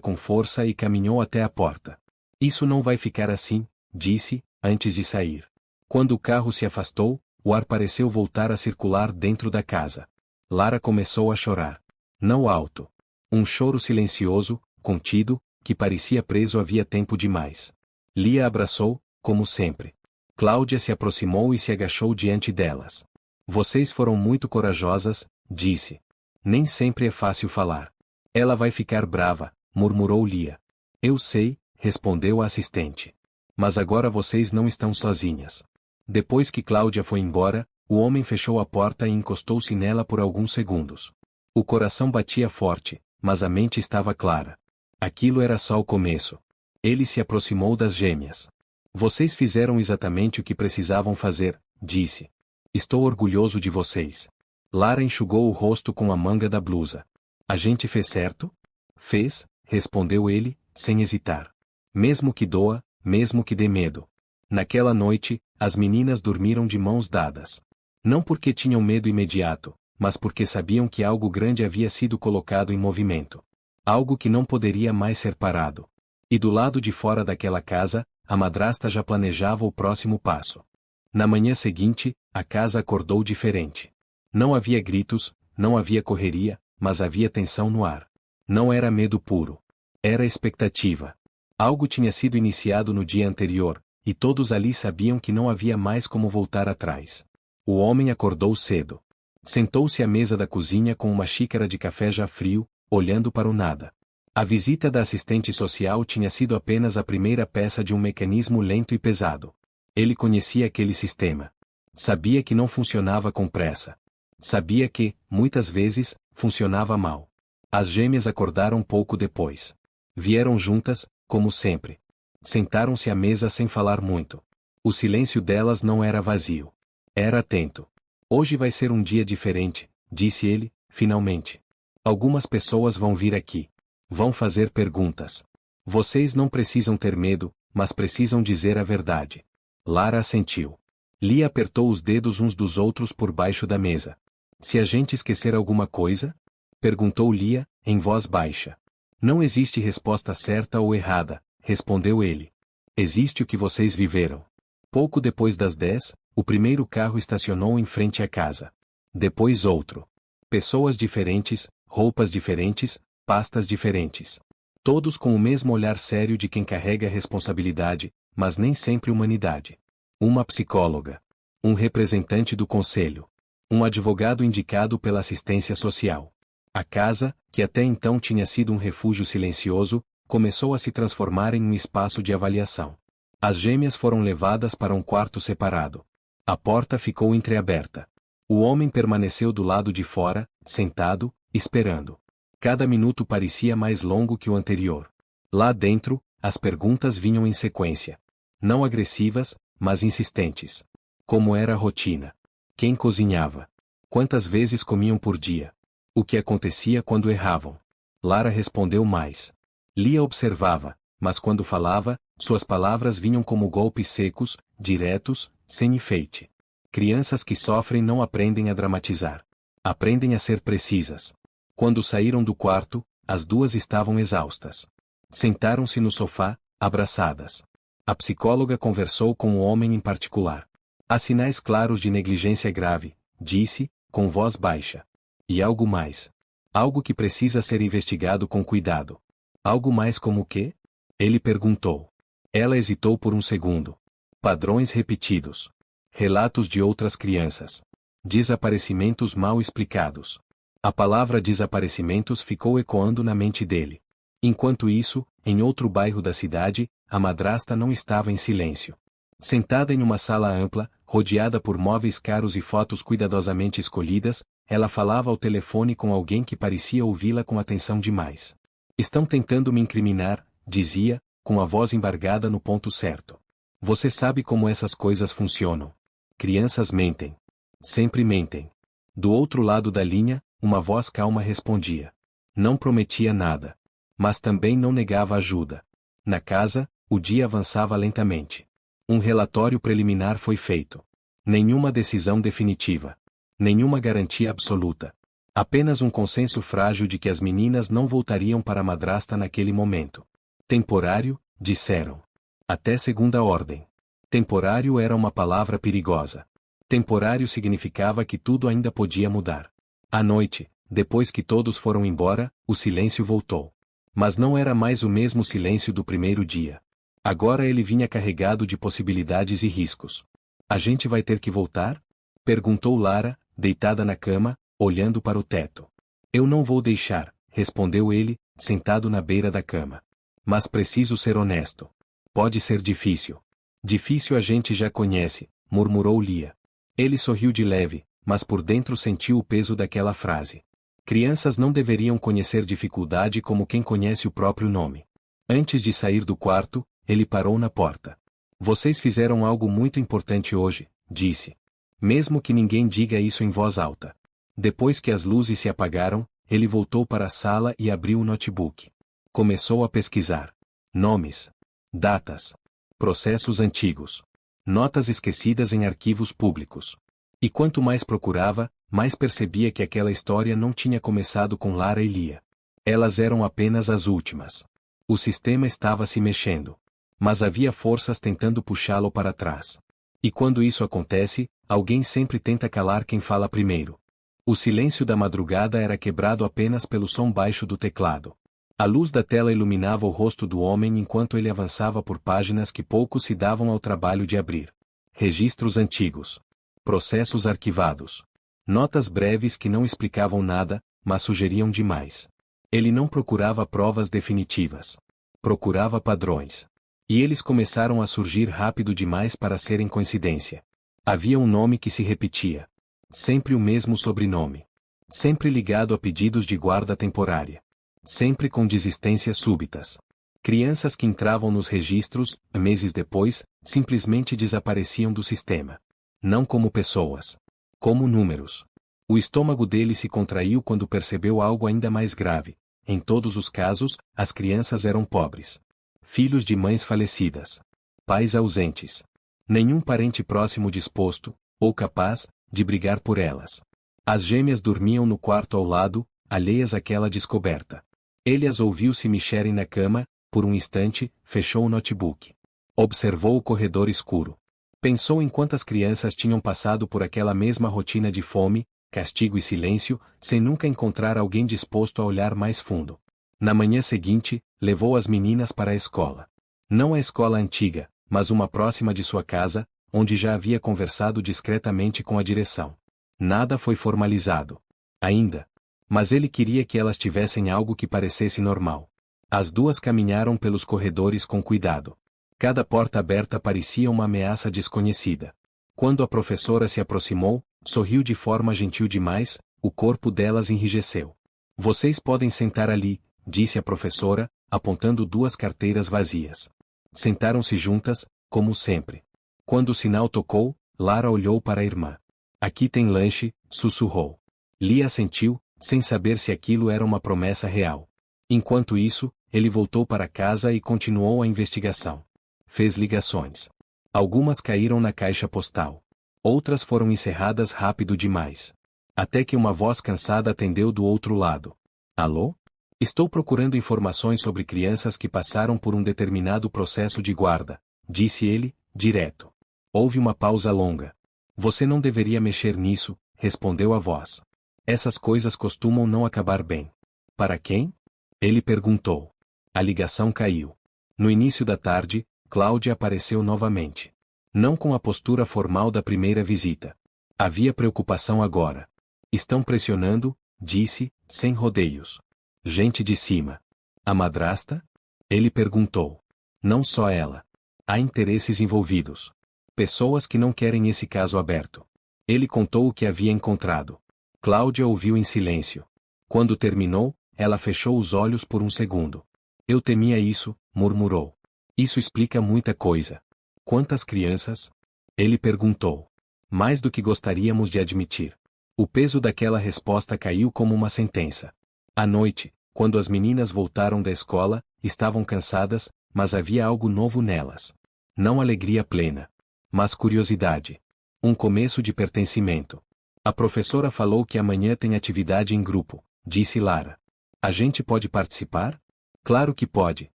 com força e caminhou até a porta. Isso não vai ficar assim, disse, antes de sair. Quando o carro se afastou, o ar pareceu voltar a circular dentro da casa. Lara começou a chorar. Não alto. Um choro silencioso, contido, que parecia preso havia tempo demais. Lia abraçou, como sempre. Cláudia se aproximou e se agachou diante delas. Vocês foram muito corajosas, disse. Nem sempre é fácil falar. Ela vai ficar brava, murmurou Lia. Eu sei, respondeu a assistente. Mas agora vocês não estão sozinhas. Depois que Cláudia foi embora, o homem fechou a porta e encostou-se nela por alguns segundos. O coração batia forte, mas a mente estava clara. Aquilo era só o começo. Ele se aproximou das gêmeas. Vocês fizeram exatamente o que precisavam fazer, disse. Estou orgulhoso de vocês. Lara enxugou o rosto com a manga da blusa. A gente fez certo? Fez, respondeu ele, sem hesitar. Mesmo que doa, mesmo que dê medo. Naquela noite, as meninas dormiram de mãos dadas. Não porque tinham medo imediato, mas porque sabiam que algo grande havia sido colocado em movimento. Algo que não poderia mais ser parado. E do lado de fora daquela casa, a madrasta já planejava o próximo passo. Na manhã seguinte, a casa acordou diferente. Não havia gritos, não havia correria, mas havia tensão no ar. Não era medo puro. Era expectativa. Algo tinha sido iniciado no dia anterior, e todos ali sabiam que não havia mais como voltar atrás. O homem acordou cedo. Sentou-se à mesa da cozinha com uma xícara de café já frio, olhando para o nada. A visita da assistente social tinha sido apenas a primeira peça de um mecanismo lento e pesado. Ele conhecia aquele sistema. Sabia que não funcionava com pressa. Sabia que, muitas vezes, funcionava mal. As gêmeas acordaram pouco depois. Vieram juntas, como sempre. Sentaram-se à mesa sem falar muito. O silêncio delas não era vazio. Era atento. Hoje vai ser um dia diferente, disse ele, finalmente. Algumas pessoas vão vir aqui. Vão fazer perguntas. Vocês não precisam ter medo, mas precisam dizer a verdade. Lara assentiu. Lia apertou os dedos uns dos outros por baixo da mesa. Se a gente esquecer alguma coisa? Perguntou Lia, em voz baixa. Não existe resposta certa ou errada, respondeu ele. Existe o que vocês viveram. Pouco depois das 10, o primeiro carro estacionou em frente à casa. Depois outro. Pessoas diferentes, roupas diferentes, pastas diferentes. Todos com o mesmo olhar sério de quem carrega responsabilidade, mas nem sempre humanidade. Uma psicóloga. Um representante do conselho. Um advogado indicado pela assistência social. A casa, que até então tinha sido um refúgio silencioso, começou a se transformar em um espaço de avaliação. As gêmeas foram levadas para um quarto separado. A porta ficou entreaberta. O homem permaneceu do lado de fora, sentado, esperando. Cada minuto parecia mais longo que o anterior. Lá dentro, as perguntas vinham em sequência. Não agressivas, mas insistentes. Como era a rotina? Quem cozinhava? Quantas vezes comiam por dia? O que acontecia quando erravam? Lara respondeu mais. Lia observava, mas quando falava, suas palavras vinham como golpes secos, diretos, sem enfeite. Crianças que sofrem não aprendem a dramatizar. Aprendem a ser precisas. Quando saíram do quarto, as duas estavam exaustas. Sentaram-se no sofá, abraçadas. A psicóloga conversou com o homem em particular. Há sinais claros de negligência grave, disse, com voz baixa. E algo mais. Algo que precisa ser investigado com cuidado. Algo mais como o quê? Ele perguntou. Ela hesitou por um segundo. Padrões repetidos. Relatos de outras crianças. Desaparecimentos mal explicados. A palavra desaparecimentos ficou ecoando na mente dele. Enquanto isso, em outro bairro da cidade, a madrasta não estava em silêncio. Sentada em uma sala ampla, rodeada por móveis caros e fotos cuidadosamente escolhidas, ela falava ao telefone com alguém que parecia ouvi-la com atenção demais. Estão tentando me incriminar, dizia, com a voz embargada no ponto certo. Você sabe como essas coisas funcionam. Crianças mentem. Sempre mentem. Do outro lado da linha, uma voz calma respondia. Não prometia nada. Mas também não negava ajuda. Na casa, o dia avançava lentamente. Um relatório preliminar foi feito. Nenhuma decisão definitiva. Nenhuma garantia absoluta. Apenas um consenso frágil de que as meninas não voltariam para a madrasta naquele momento. Temporário, disseram. Até segunda ordem. Temporário era uma palavra perigosa. Temporário significava que tudo ainda podia mudar. À noite, depois que todos foram embora, o silêncio voltou. Mas não era mais o mesmo silêncio do primeiro dia. Agora ele vinha carregado de possibilidades e riscos. A gente vai ter que voltar? Perguntou Lara, deitada na cama, olhando para o teto. Eu não vou deixar, respondeu ele, sentado na beira da cama. Mas preciso ser honesto. Pode ser difícil. Difícil a gente já conhece, murmurou Lia. Ele sorriu de leve, mas por dentro sentiu o peso daquela frase. Crianças não deveriam conhecer dificuldade como quem conhece o próprio nome. Antes de sair do quarto, ele parou na porta. Vocês fizeram algo muito importante hoje, disse. Mesmo que ninguém diga isso em voz alta. Depois que as luzes se apagaram, ele voltou para a sala e abriu o notebook. Começou a pesquisar. Nomes. Datas. Processos antigos. Notas esquecidas em arquivos públicos. E quanto mais procurava, mais percebia que aquela história não tinha começado com Lara e Lia. Elas eram apenas as últimas. O sistema estava se mexendo. Mas havia forças tentando puxá-lo para trás. E quando isso acontece, alguém sempre tenta calar quem fala primeiro. O silêncio da madrugada era quebrado apenas pelo som baixo do teclado. A luz da tela iluminava o rosto do homem enquanto ele avançava por páginas que poucos se davam ao trabalho de abrir. Registros antigos. Processos arquivados. Notas breves que não explicavam nada, mas sugeriam demais. Ele não procurava provas definitivas. Procurava padrões. E eles começaram a surgir rápido demais para serem coincidência. Havia um nome que se repetia. Sempre o mesmo sobrenome. Sempre ligado a pedidos de guarda temporária. Sempre com desistências súbitas. Crianças que entravam nos registros, meses depois, simplesmente desapareciam do sistema. Não como pessoas. Como números. O estômago dele se contraiu quando percebeu algo ainda mais grave. Em todos os casos, as crianças eram pobres. Filhos de mães falecidas. Pais ausentes. Nenhum parente próximo disposto, ou capaz, de brigar por elas. As gêmeas dormiam no quarto ao lado, alheias àquela descoberta. Ele as ouviu se mexerem na cama, por um instante, fechou o notebook. Observou o corredor escuro. Pensou em quantas crianças tinham passado por aquela mesma rotina de fome, castigo e silêncio, sem nunca encontrar alguém disposto a olhar mais fundo. Na manhã seguinte, levou as meninas para a escola. Não a escola antiga, mas uma próxima de sua casa, onde já havia conversado discretamente com a direção. Nada foi formalizado. Ainda. Mas ele queria que elas tivessem algo que parecesse normal. As duas caminharam pelos corredores com cuidado. Cada porta aberta parecia uma ameaça desconhecida. Quando a professora se aproximou, sorriu de forma gentil demais, o corpo delas enrijeceu. Vocês podem sentar ali, disse a professora, apontando duas carteiras vazias. Sentaram-se juntas, como sempre. Quando o sinal tocou, Lara olhou para a irmã. Aqui tem lanche, sussurrou. Lia assentiu, sem saber se aquilo era uma promessa real. Enquanto isso, ele voltou para casa e continuou a investigação. Fez ligações. Algumas caíram na caixa postal. Outras foram encerradas rápido demais. Até que uma voz cansada atendeu do outro lado. Alô? Estou procurando informações sobre crianças que passaram por um determinado processo de guarda, disse ele, direto. Houve uma pausa longa. Você não deveria mexer nisso, respondeu a voz. Essas coisas costumam não acabar bem. Para quem? Ele perguntou. A ligação caiu. No início da tarde, Cláudia apareceu novamente. Não com a postura formal da primeira visita. Havia preocupação agora. Estão pressionando, disse, sem rodeios. Gente de cima. A madrasta? Ele perguntou. Não só ela. Há interesses envolvidos. Pessoas que não querem esse caso aberto. Ele contou o que havia encontrado. Cláudia ouviu em silêncio. Quando terminou, ela fechou os olhos por um segundo. Eu temia isso, murmurou. Isso explica muita coisa. Quantas crianças? Ele perguntou. Mais do que gostaríamos de admitir. O peso daquela resposta caiu como uma sentença. À noite, quando as meninas voltaram da escola, estavam cansadas, mas havia algo novo nelas. Não alegria plena. Mas curiosidade. Um começo de pertencimento. A professora falou que amanhã tem atividade em grupo, disse Lara. A gente pode participar? Claro que pode,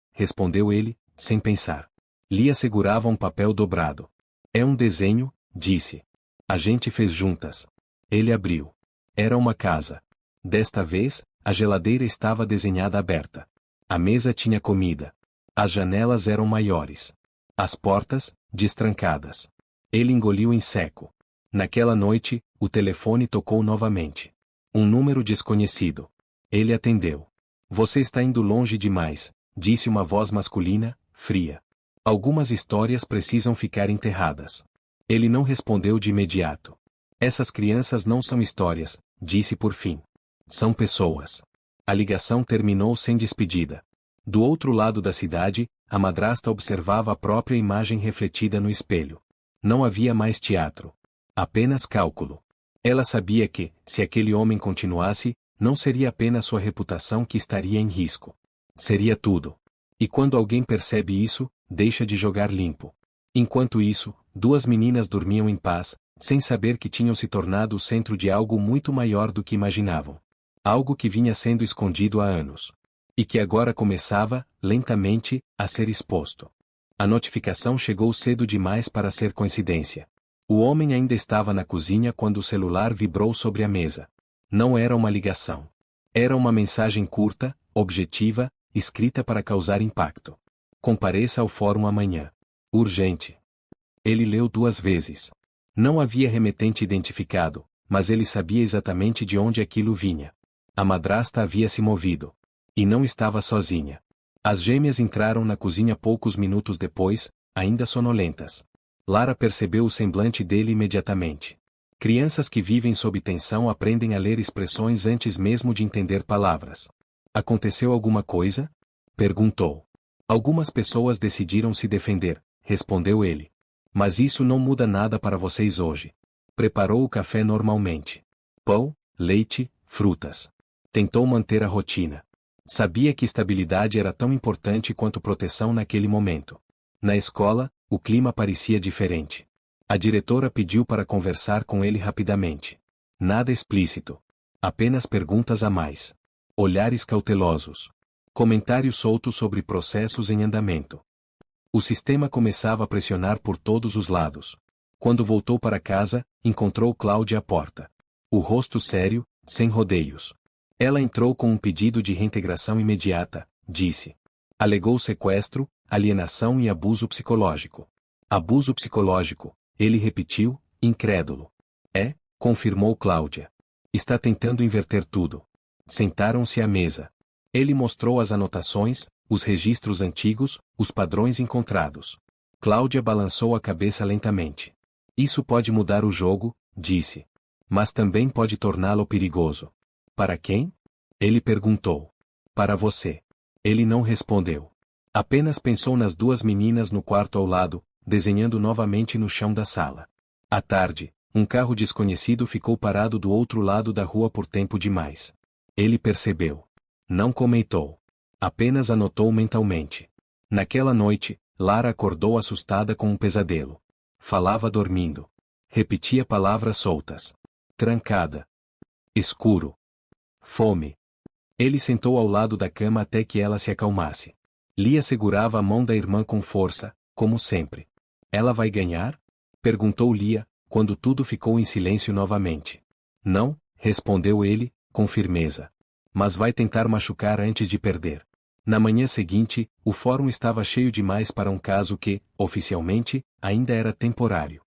respondeu ele, sem pensar. Lia segurava um papel dobrado. É um desenho, disse. A gente fez juntas. Ele abriu. Era uma casa. Desta vez, a geladeira estava desenhada aberta. A mesa tinha comida. As janelas eram maiores. As portas, destrancadas. Ele engoliu em seco. Naquela noite, o telefone tocou novamente. Um número desconhecido. Ele atendeu. Você está indo longe demais, disse uma voz masculina, fria. Algumas histórias precisam ficar enterradas. Ele não respondeu de imediato. Essas crianças não são histórias, disse por fim. São pessoas. A ligação terminou sem despedida. Do outro lado da cidade, a madrasta observava a própria imagem refletida no espelho. Não havia mais teatro. Apenas cálculo. Ela sabia que, se aquele homem continuasse, não seria apenas sua reputação que estaria em risco. Seria tudo. E quando alguém percebe isso, deixa de jogar limpo. Enquanto isso, duas meninas dormiam em paz, sem saber que tinham se tornado o centro de algo muito maior do que imaginavam. Algo que vinha sendo escondido há anos. E que agora começava, lentamente, a ser exposto. A notificação chegou cedo demais para ser coincidência. O homem ainda estava na cozinha quando o celular vibrou sobre a mesa. Não era uma ligação. Era uma mensagem curta, objetiva, escrita para causar impacto. Compareça ao fórum amanhã. Urgente. Ele leu 2 vezes. Não havia remetente identificado, mas ele sabia exatamente de onde aquilo vinha. A madrasta havia se movido. E não estava sozinha. As gêmeas entraram na cozinha poucos minutos depois, ainda sonolentas. Lara percebeu o semblante dele imediatamente. Crianças que vivem sob tensão aprendem a ler expressões antes mesmo de entender palavras. Aconteceu alguma coisa? Perguntou. Algumas pessoas decidiram se defender, respondeu ele. Mas isso não muda nada para vocês hoje. Preparou o café normalmente. Pão, leite, frutas. Tentou manter a rotina. Sabia que estabilidade era tão importante quanto proteção naquele momento. Na escola, o clima parecia diferente. A diretora pediu para conversar com ele rapidamente. Nada explícito. Apenas perguntas a mais. Olhares cautelosos. Comentários soltos sobre processos em andamento. O sistema começava a pressionar por todos os lados. Quando voltou para casa, encontrou Cláudia à porta. O rosto sério, sem rodeios. Ela entrou com um pedido de reintegração imediata, disse. Alegou sequestro, alienação e abuso psicológico. Abuso psicológico, ele repetiu, incrédulo. É, confirmou Cláudia. Está tentando inverter tudo. Sentaram-se à mesa. Ele mostrou as anotações, os registros antigos, os padrões encontrados. Cláudia balançou a cabeça lentamente. Isso pode mudar o jogo, disse. Mas também pode torná-lo perigoso. Para quem? Ele perguntou. Para você. Ele não respondeu. Apenas pensou nas 2 meninas no quarto ao lado, desenhando novamente no chão da sala. À tarde, um carro desconhecido ficou parado do outro lado da rua por tempo demais. Ele percebeu. Não comentou. Apenas anotou mentalmente. Naquela noite, Lara acordou assustada com um pesadelo. Falava dormindo. Repetia palavras soltas. Trancada. Escuro. Fome. Ele sentou ao lado da cama até que ela se acalmasse. Lia segurava a mão da irmã com força, como sempre. Ela vai ganhar? Perguntou Lia, quando tudo ficou em silêncio novamente. Não, respondeu ele, com firmeza. Mas vai tentar machucar antes de perder. Na manhã seguinte, o fórum estava cheio demais para um caso que, oficialmente, ainda era temporário.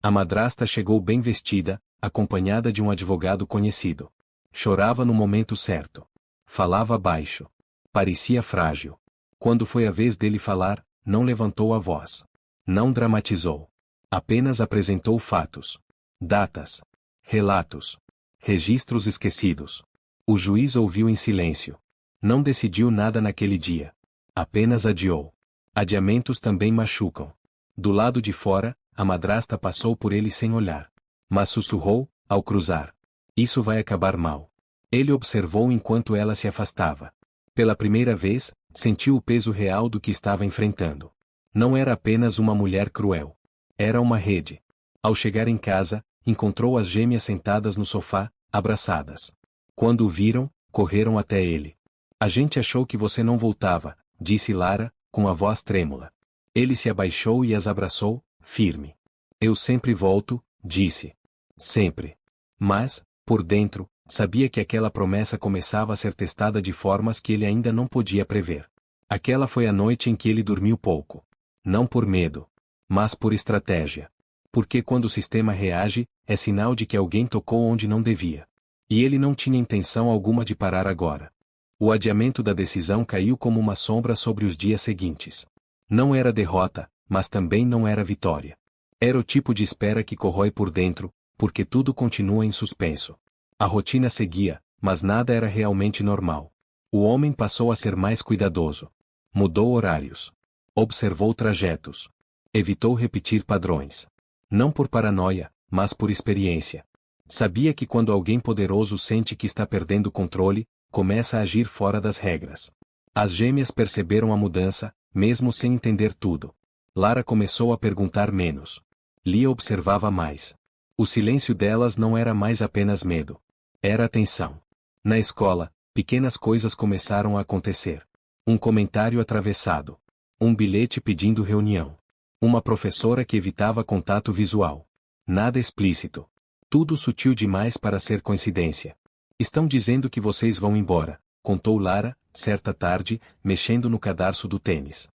A madrasta chegou bem vestida, acompanhada de um advogado conhecido. Chorava no momento certo. Falava baixo. Parecia frágil. Quando foi a vez dele falar, não levantou a voz. Não dramatizou. Apenas apresentou fatos. Datas. Relatos. Registros esquecidos. O juiz ouviu em silêncio. Não decidiu nada naquele dia. Apenas adiou. Adiamentos também machucam. Do lado de fora, a madrasta passou por ele sem olhar. Mas sussurrou, ao cruzar. Isso vai acabar mal. Ele observou enquanto ela se afastava. Pela primeira vez, sentiu o peso real do que estava enfrentando. Não era apenas uma mulher cruel. Era uma rede. Ao chegar em casa, encontrou as gêmeas sentadas no sofá, abraçadas. Quando o viram, correram até ele. A gente achou que você não voltava, disse Lara, com a voz trêmula. Ele se abaixou e as abraçou, firme. Eu sempre volto, disse. Sempre. Mas, por dentro, sabia que aquela promessa começava a ser testada de formas que ele ainda não podia prever. Aquela foi a noite em que ele dormiu pouco. Não por medo, mas por estratégia. Porque quando o sistema reage, é sinal de que alguém tocou onde não devia. E ele não tinha intenção alguma de parar agora. O adiamento da decisão caiu como uma sombra sobre os dias seguintes. Não era derrota, mas também não era vitória. Era o tipo de espera que corrói por dentro, porque tudo continua em suspenso. A rotina seguia, mas nada era realmente normal. O homem passou a ser mais cuidadoso. Mudou horários. Observou trajetos. Evitou repetir padrões. Não por paranoia, mas por experiência. Sabia que quando alguém poderoso sente que está perdendo o controle, começa a agir fora das regras. As gêmeas perceberam a mudança, mesmo sem entender tudo. Lara começou a perguntar menos. Lia observava mais. O silêncio delas não era mais apenas medo. Era atenção. Na escola, pequenas coisas começaram a acontecer. Um comentário atravessado. Um bilhete pedindo reunião. Uma professora que evitava contato visual. Nada explícito. Tudo sutil demais para ser coincidência. Estão dizendo que vocês vão embora, contou Lara, certa tarde, mexendo no cadarço do tênis.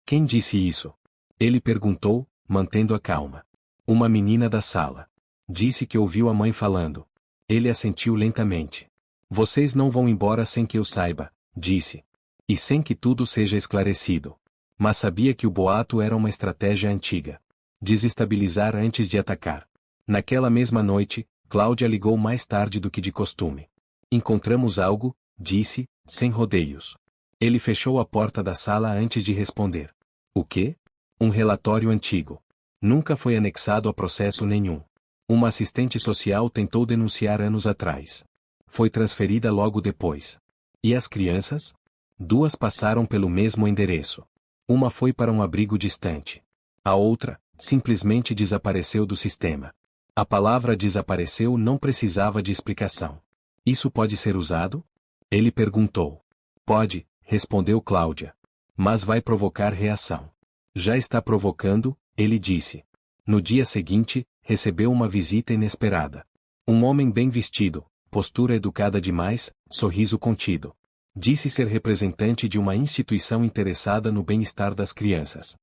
Quem disse isso? Ele perguntou, mantendo a calma. Uma menina da sala. Disse que ouviu a mãe falando. Ele assentiu lentamente. Vocês não vão embora sem que eu saiba, disse. E sem que tudo seja esclarecido. Mas sabia que o boato era uma estratégia antiga. Desestabilizar antes de atacar. Naquela mesma noite, Cláudia ligou mais tarde do que de costume. Encontramos algo, disse, sem rodeios. Ele fechou a porta da sala antes de responder. O quê? Um relatório antigo. Nunca foi anexado a processo nenhum. Uma assistente social tentou denunciar anos atrás. Foi transferida logo depois. E as crianças? 2 passaram pelo mesmo endereço. Uma foi para um abrigo distante. A outra, simplesmente desapareceu do sistema. A palavra desapareceu não precisava de explicação. Isso pode ser usado? Ele perguntou. Pode, respondeu Cláudia. Mas vai provocar reação. Já está provocando, ele disse. No dia seguinte, recebeu uma visita inesperada. Um homem bem vestido, postura educada demais, sorriso contido. Disse ser representante de uma instituição interessada no bem-estar das crianças.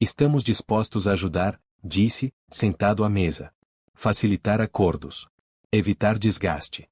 Estamos dispostos a ajudar, disse, sentado à mesa. Facilitar acordos. Evitar desgaste.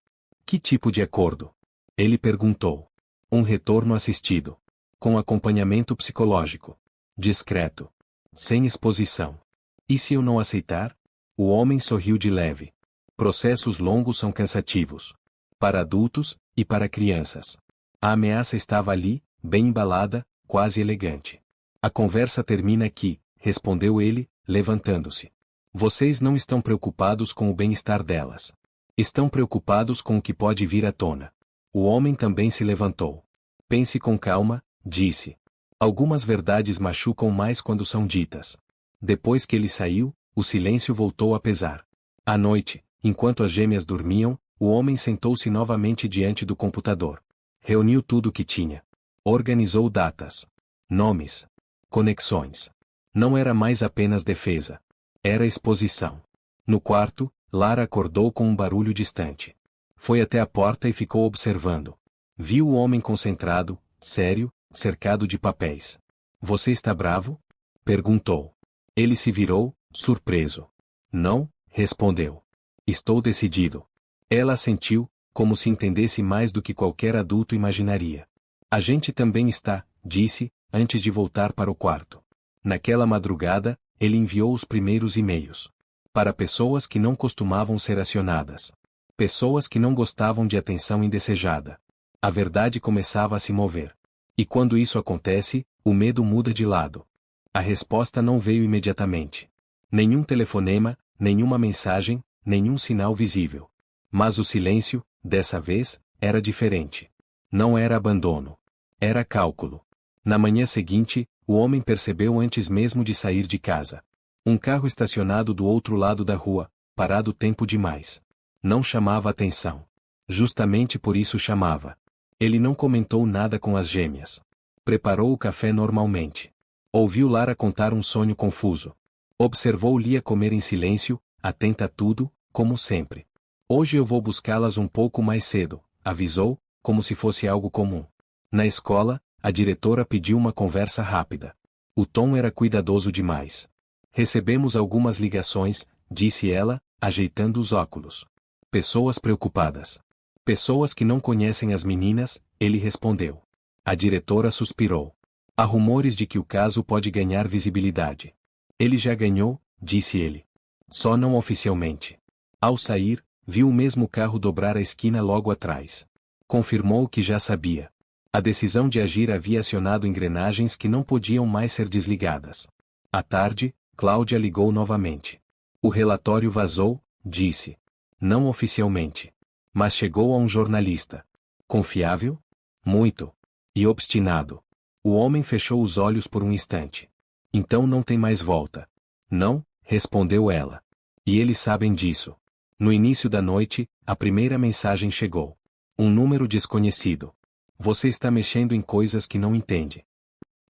Que tipo de acordo? Ele perguntou. Um retorno assistido. Com acompanhamento psicológico. Discreto. Sem exposição. E se eu não aceitar? O homem sorriu de leve. Processos longos são cansativos. Para adultos, e para crianças. A ameaça estava ali, bem embalada, quase elegante. A conversa termina aqui, respondeu ele, levantando-se. Vocês não estão preocupados com o bem-estar delas. Estão preocupados com o que pode vir à tona. O homem também se levantou. Pense com calma, disse. Algumas verdades machucam mais quando são ditas. Depois que ele saiu, o silêncio voltou a pesar. À noite, enquanto as gêmeas dormiam, o homem sentou-se novamente diante do computador. Reuniu tudo o que tinha. Organizou datas. Nomes. Conexões. Não era mais apenas defesa. Era exposição. No quarto, Lara acordou com um barulho distante. Foi até a porta e ficou observando. Viu o homem concentrado, sério, cercado de papéis. Você está bravo? Perguntou. Ele se virou, surpreso. Não, respondeu. Estou decidido. Ela assentiu, como se entendesse mais do que qualquer adulto imaginaria. A gente também está, disse, antes de voltar para o quarto. Naquela madrugada, ele enviou os primeiros e-mails. Para pessoas que não costumavam ser acionadas. Pessoas que não gostavam de atenção indesejada. A verdade começava a se mover. E quando isso acontece, o medo muda de lado. A resposta não veio imediatamente. Nenhum telefonema, nenhuma mensagem, nenhum sinal visível. Mas o silêncio, dessa vez, era diferente. Não era abandono. Era cálculo. Na manhã seguinte, o homem percebeu antes mesmo de sair de casa. Um carro estacionado do outro lado da rua, parado tempo demais. Não chamava atenção. Justamente por isso chamava. Ele não comentou nada com as gêmeas. Preparou o café normalmente. Ouviu Lara contar um sonho confuso. Observou Lia comer em silêncio, atenta a tudo, como sempre. Hoje eu vou buscá-las um pouco mais cedo, avisou, como se fosse algo comum. Na escola, a diretora pediu uma conversa rápida. O tom era cuidadoso demais. Recebemos algumas ligações, disse ela, ajeitando os óculos. Pessoas preocupadas. Pessoas que não conhecem as meninas, ele respondeu. A diretora suspirou. Há rumores de que o caso pode ganhar visibilidade. Ele já ganhou, disse ele. Só não oficialmente. Ao sair, viu o mesmo carro dobrar a esquina logo atrás. Confirmou o que já sabia. A decisão de agir havia acionado engrenagens que não podiam mais ser desligadas. À tarde, Cláudia ligou novamente. O relatório vazou, disse. Não oficialmente. Mas chegou a um jornalista. Confiável? Muito. E obstinado. O homem fechou os olhos por um instante. Então não tem mais volta. Não, respondeu ela. E eles sabem disso. No início da noite, a primeira mensagem chegou. Um número desconhecido. Você está mexendo em coisas que não entende.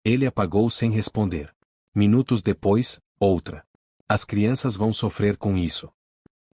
Ele apagou sem responder. Minutos depois, outra. As crianças vão sofrer com isso.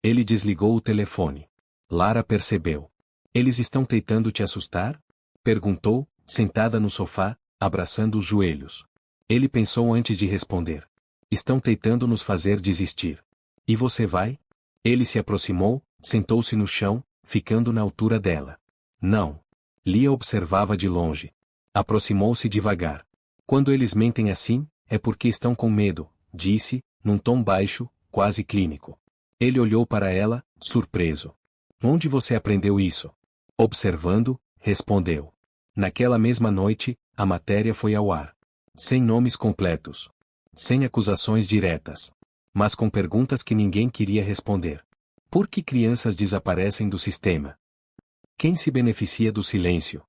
Ele desligou o telefone. Lara percebeu. Eles estão tentando te assustar? Perguntou, sentada no sofá, abraçando os joelhos. Ele pensou antes de responder. Estão tentando nos fazer desistir. E você vai? Ele se aproximou, sentou-se no chão, ficando na altura dela. Não. Lia observava de longe. Aproximou-se devagar. Quando eles mentem assim, é porque estão com medo, disse, num tom baixo, quase clínico. Ele olhou para ela, surpreso. Onde você aprendeu isso? Observando, respondeu. Naquela mesma noite, a matéria foi ao ar. Sem nomes completos. Sem acusações diretas. Mas com perguntas que ninguém queria responder. Por que crianças desaparecem do sistema? Quem se beneficia do silêncio?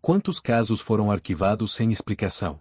Quantos casos foram arquivados sem explicação?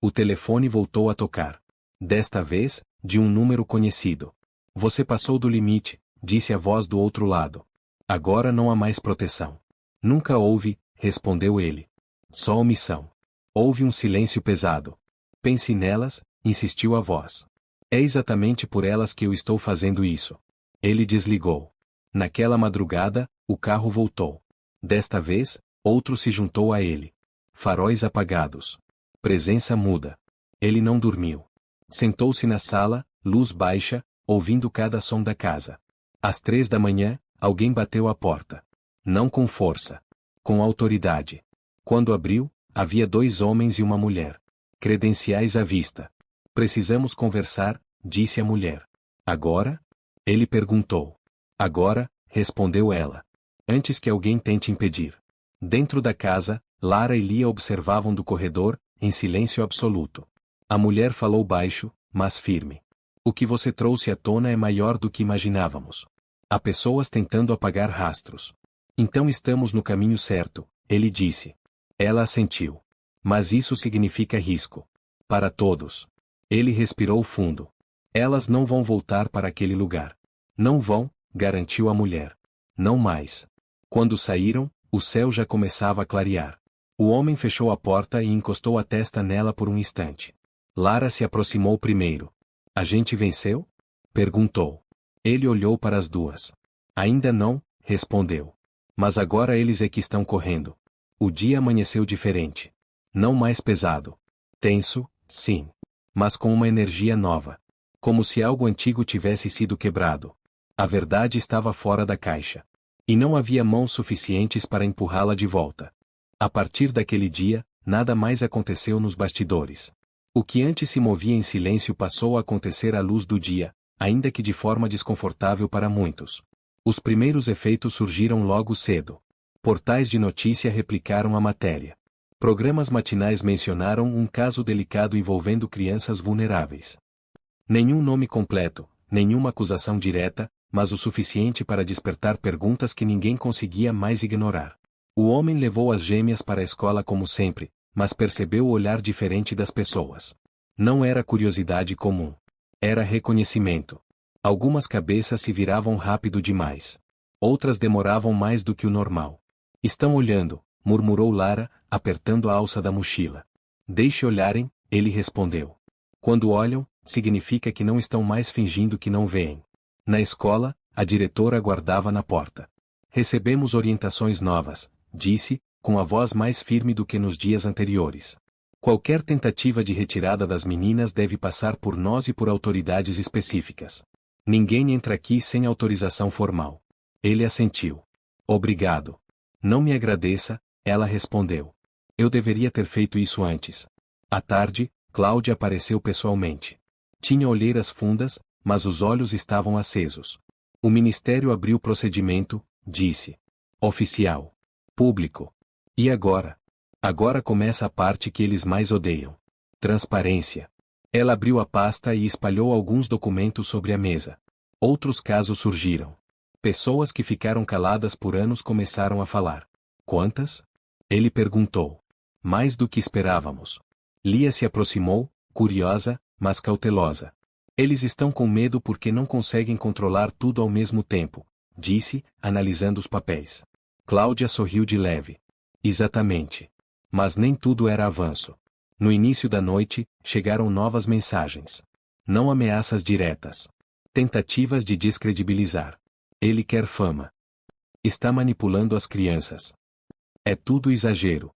O telefone voltou a tocar. Desta vez, de um número conhecido. Você passou do limite, disse a voz do outro lado. Agora não há mais proteção. Nunca houve, respondeu ele. Só omissão. Houve um silêncio pesado. Pense nelas, insistiu a voz. É exatamente por elas que eu estou fazendo isso. Ele desligou. Naquela madrugada, o carro voltou. Desta vez, outro se juntou a ele. Faróis apagados. Presença muda. Ele não dormiu. Sentou-se na sala, luz baixa, ouvindo cada som da casa. Às 3 da manhã, alguém bateu à porta. Não com força. Com autoridade. Quando abriu, havia 2 homens e uma mulher. Credenciais à vista. Precisamos conversar, disse a mulher. Agora? Ele perguntou. Agora, respondeu ela. Antes que alguém tente impedir. Dentro da casa, Lara e Lia observavam do corredor, em silêncio absoluto. A mulher falou baixo, mas firme. O que você trouxe à tona é maior do que imaginávamos. Há pessoas tentando apagar rastros. Então estamos no caminho certo, ele disse. Ela assentiu. Mas isso significa risco. Para todos. Ele respirou fundo. Elas não vão voltar para aquele lugar. Não vão, garantiu a mulher. Não mais. Quando saíram, o céu já começava a clarear. O homem fechou a porta e encostou a testa nela por um instante. Lara se aproximou primeiro. A gente venceu? Perguntou. Ele olhou para as duas. Ainda não, respondeu. Mas agora eles é que estão correndo. O dia amanheceu diferente. Não mais pesado. Tenso, sim. Mas com uma energia nova. Como se algo antigo tivesse sido quebrado. A verdade estava fora da caixa. E não havia mãos suficientes para empurrá-la de volta. A partir daquele dia, nada mais aconteceu nos bastidores. O que antes se movia em silêncio passou a acontecer à luz do dia, ainda que de forma desconfortável para muitos. Os primeiros efeitos surgiram logo cedo. Portais de notícia replicaram a matéria. Programas matinais mencionaram um caso delicado envolvendo crianças vulneráveis. Nenhum nome completo, nenhuma acusação direta, mas o suficiente para despertar perguntas que ninguém conseguia mais ignorar. O homem levou as gêmeas para a escola como sempre, mas percebeu o olhar diferente das pessoas. Não era curiosidade comum. Era reconhecimento. Algumas cabeças se viravam rápido demais. Outras demoravam mais do que o normal. Estão olhando, murmurou Lara, apertando a alça da mochila. Deixe olharem, ele respondeu. Quando olham, significa que não estão mais fingindo que não veem. Na escola, a diretora aguardava na porta. Recebemos orientações novas, disse, com a voz mais firme do que nos dias anteriores. Qualquer tentativa de retirada das meninas deve passar por nós e por autoridades específicas. Ninguém entra aqui sem autorização formal. Ele assentiu. Obrigado. Não me agradeça, ela respondeu. Eu deveria ter feito isso antes. À tarde, Cláudia apareceu pessoalmente. Tinha olheiras fundas, mas os olhos estavam acesos. O ministério abriu o procedimento, disse. Oficial. Público. E agora? Agora começa a parte que eles mais odeiam. Transparência. Ela abriu a pasta e espalhou alguns documentos sobre a mesa. Outros casos surgiram. Pessoas que ficaram caladas por anos começaram a falar. Quantas? Ele perguntou. Mais do que esperávamos. Lia se aproximou, curiosa, mas cautelosa. Eles estão com medo porque não conseguem controlar tudo ao mesmo tempo, disse, analisando os papéis. Cláudia sorriu de leve. Exatamente. Mas nem tudo era avanço. No início da noite, chegaram novas mensagens. Não ameaças diretas. Tentativas de descredibilizar. Ele quer fama. Está manipulando as crianças. É tudo exagero.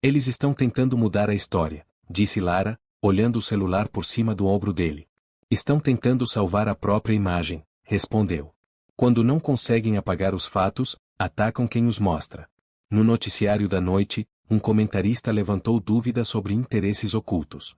Eles estão tentando mudar a história, disse Lara, olhando o celular por cima do ombro dele. Estão tentando salvar a própria imagem, respondeu. Quando não conseguem apagar os fatos, atacam quem os mostra. No noticiário da noite, um comentarista levantou dúvidas sobre interesses ocultos.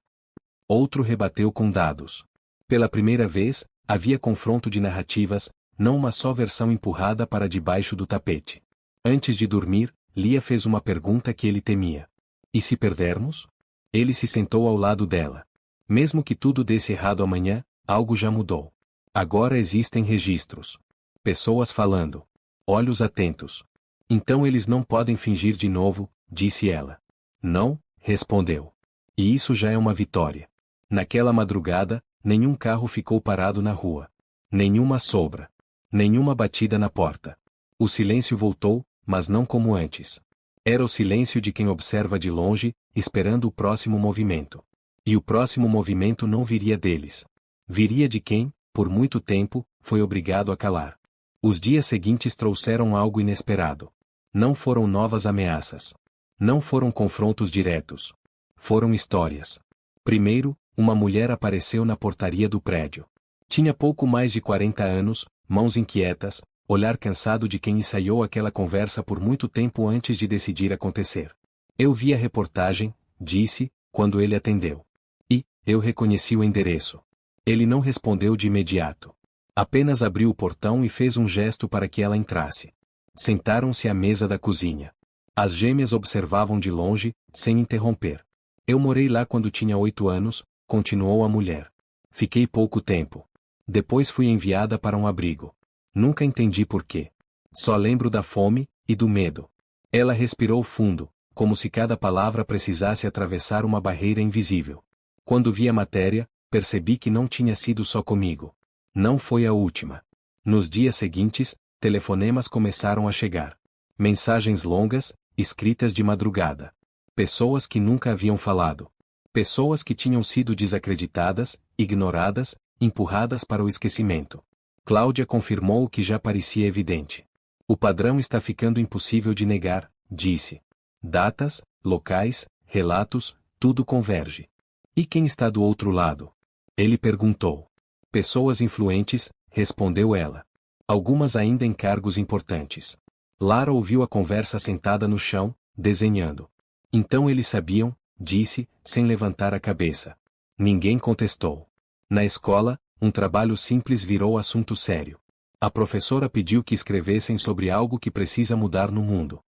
Outro rebateu com dados. Pela primeira vez, havia confronto de narrativas, não uma só versão empurrada para debaixo do tapete. Antes de dormir, Lia fez uma pergunta que ele temia. E se perdermos? Ele se sentou ao lado dela. Mesmo que tudo desse errado amanhã, algo já mudou. Agora existem registros. Pessoas falando. Olhos atentos. Então eles não podem fingir de novo, disse ela. Não, respondeu. E isso já é uma vitória. Naquela madrugada, nenhum carro ficou parado na rua. Nenhuma sombra. Nenhuma batida na porta. O silêncio voltou, mas não como antes. Era o silêncio de quem observa de longe, esperando o próximo movimento. E o próximo movimento não viria deles. Viria de quem, por muito tempo, foi obrigado a calar. Os dias seguintes trouxeram algo inesperado. Não foram novas ameaças. Não foram confrontos diretos. Foram histórias. Primeiro, uma mulher apareceu na portaria do prédio. Tinha pouco mais de 40 anos, mãos inquietas, olhar cansado de quem ensaiou aquela conversa por muito tempo antes de decidir acontecer. Eu vi a reportagem, disse, quando ele atendeu. E, eu reconheci o endereço. Ele não respondeu de imediato. Apenas abriu o portão e fez um gesto para que ela entrasse. Sentaram-se à mesa da cozinha. As gêmeas observavam de longe, sem interromper. Eu morei lá quando tinha 8 anos, continuou a mulher. Fiquei pouco tempo. Depois fui enviada para um abrigo. Nunca entendi por quê. Só lembro da fome e do medo. Ela respirou fundo, como se cada palavra precisasse atravessar uma barreira invisível. Quando vi a matéria, percebi que não tinha sido só comigo. Não foi a última. Nos dias seguintes, telefonemas começaram a chegar. Mensagens longas, escritas de madrugada. Pessoas que nunca haviam falado. Pessoas que tinham sido desacreditadas, ignoradas, empurradas para o esquecimento. Cláudia confirmou o que já parecia evidente. O padrão está ficando impossível de negar, disse. Datas, locais, relatos, tudo converge. E quem está do outro lado? Ele perguntou. Pessoas influentes, respondeu ela. Algumas ainda em cargos importantes. Lara ouviu a conversa sentada no chão, desenhando. Então eles sabiam, disse, sem levantar a cabeça. Ninguém contestou. Na escola, um trabalho simples virou assunto sério. A professora pediu que escrevessem sobre algo que precisa mudar no mundo.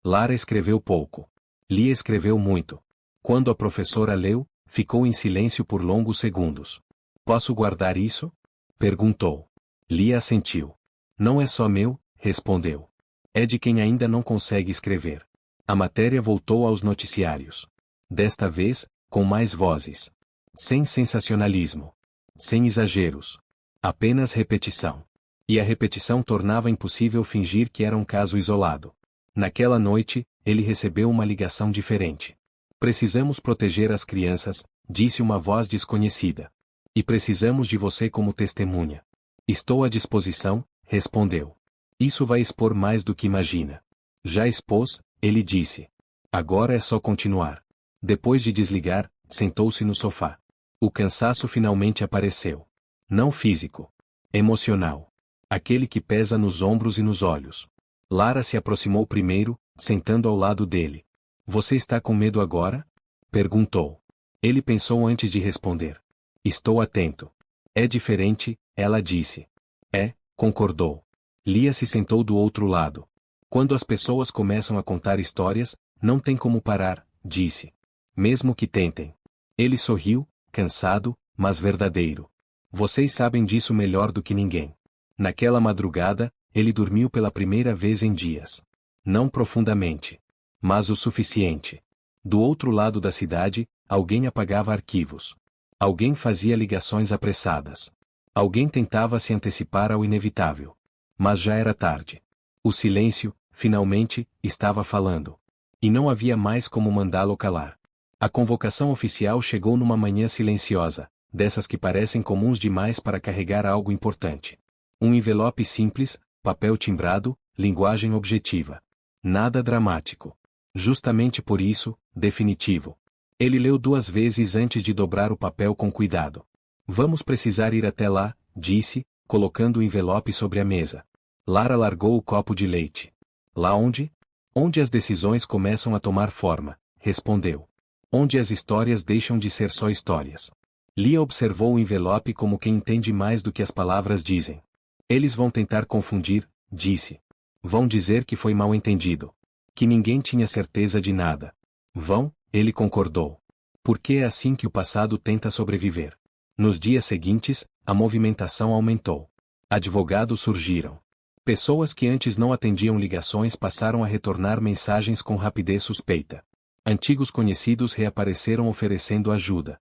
Lara escreveu pouco. Lia escreveu muito. Quando a professora leu, ficou em silêncio por longos segundos. Posso guardar isso? Perguntou. Lia assentiu. Não é só meu, respondeu. É de quem ainda não consegue escrever. A matéria voltou aos noticiários. Desta vez, com mais vozes. Sem sensacionalismo. Sem exageros. Apenas repetição. E a repetição tornava impossível fingir que era um caso isolado. Naquela noite, ele recebeu uma ligação diferente. Precisamos proteger as crianças, disse uma voz desconhecida. E precisamos de você como testemunha. Estou à disposição, respondeu. Isso vai expor mais do que imagina. Já expôs, ele disse. Agora é só continuar. Depois de desligar, sentou-se no sofá. O cansaço finalmente apareceu. Não físico. Emocional. Aquele que pesa nos ombros e nos olhos. Lara se aproximou primeiro, sentando ao lado dele. Você está com medo agora? Perguntou. Ele pensou antes de responder. Estou atento. É diferente, ela disse. É, concordou. Lia se sentou do outro lado. Quando as pessoas começam a contar histórias, não tem como parar, disse. Mesmo que tentem. Ele sorriu, cansado, mas verdadeiro. Vocês sabem disso melhor do que ninguém. Naquela madrugada, ele dormiu pela primeira vez em dias. Não profundamente. Mas o suficiente. Do outro lado da cidade, alguém apagava arquivos. Alguém fazia ligações apressadas. Alguém tentava se antecipar ao inevitável. Mas já era tarde. O silêncio, finalmente, estava falando. E não havia mais como mandá-lo calar. A convocação oficial chegou numa manhã silenciosa, dessas que parecem comuns demais para carregar algo importante. Um envelope simples, papel timbrado, linguagem objetiva. Nada dramático. Justamente por isso, definitivo. Ele leu 2 vezes antes de dobrar o papel com cuidado. Vamos precisar ir até lá, disse, colocando o envelope sobre a mesa. Lara largou o copo de leite. Lá onde? Onde as decisões começam a tomar forma, respondeu. Onde as histórias deixam de ser só histórias. Lia observou o envelope como quem entende mais do que as palavras dizem. Eles vão tentar confundir, disse. Vão dizer que foi mal entendido. Que ninguém tinha certeza de nada. Vão, ele concordou. Porque é assim que o passado tenta sobreviver. Nos dias seguintes, a movimentação aumentou. Advogados surgiram. Pessoas que antes não atendiam ligações passaram a retornar mensagens com rapidez suspeita. Antigos conhecidos reapareceram oferecendo ajuda.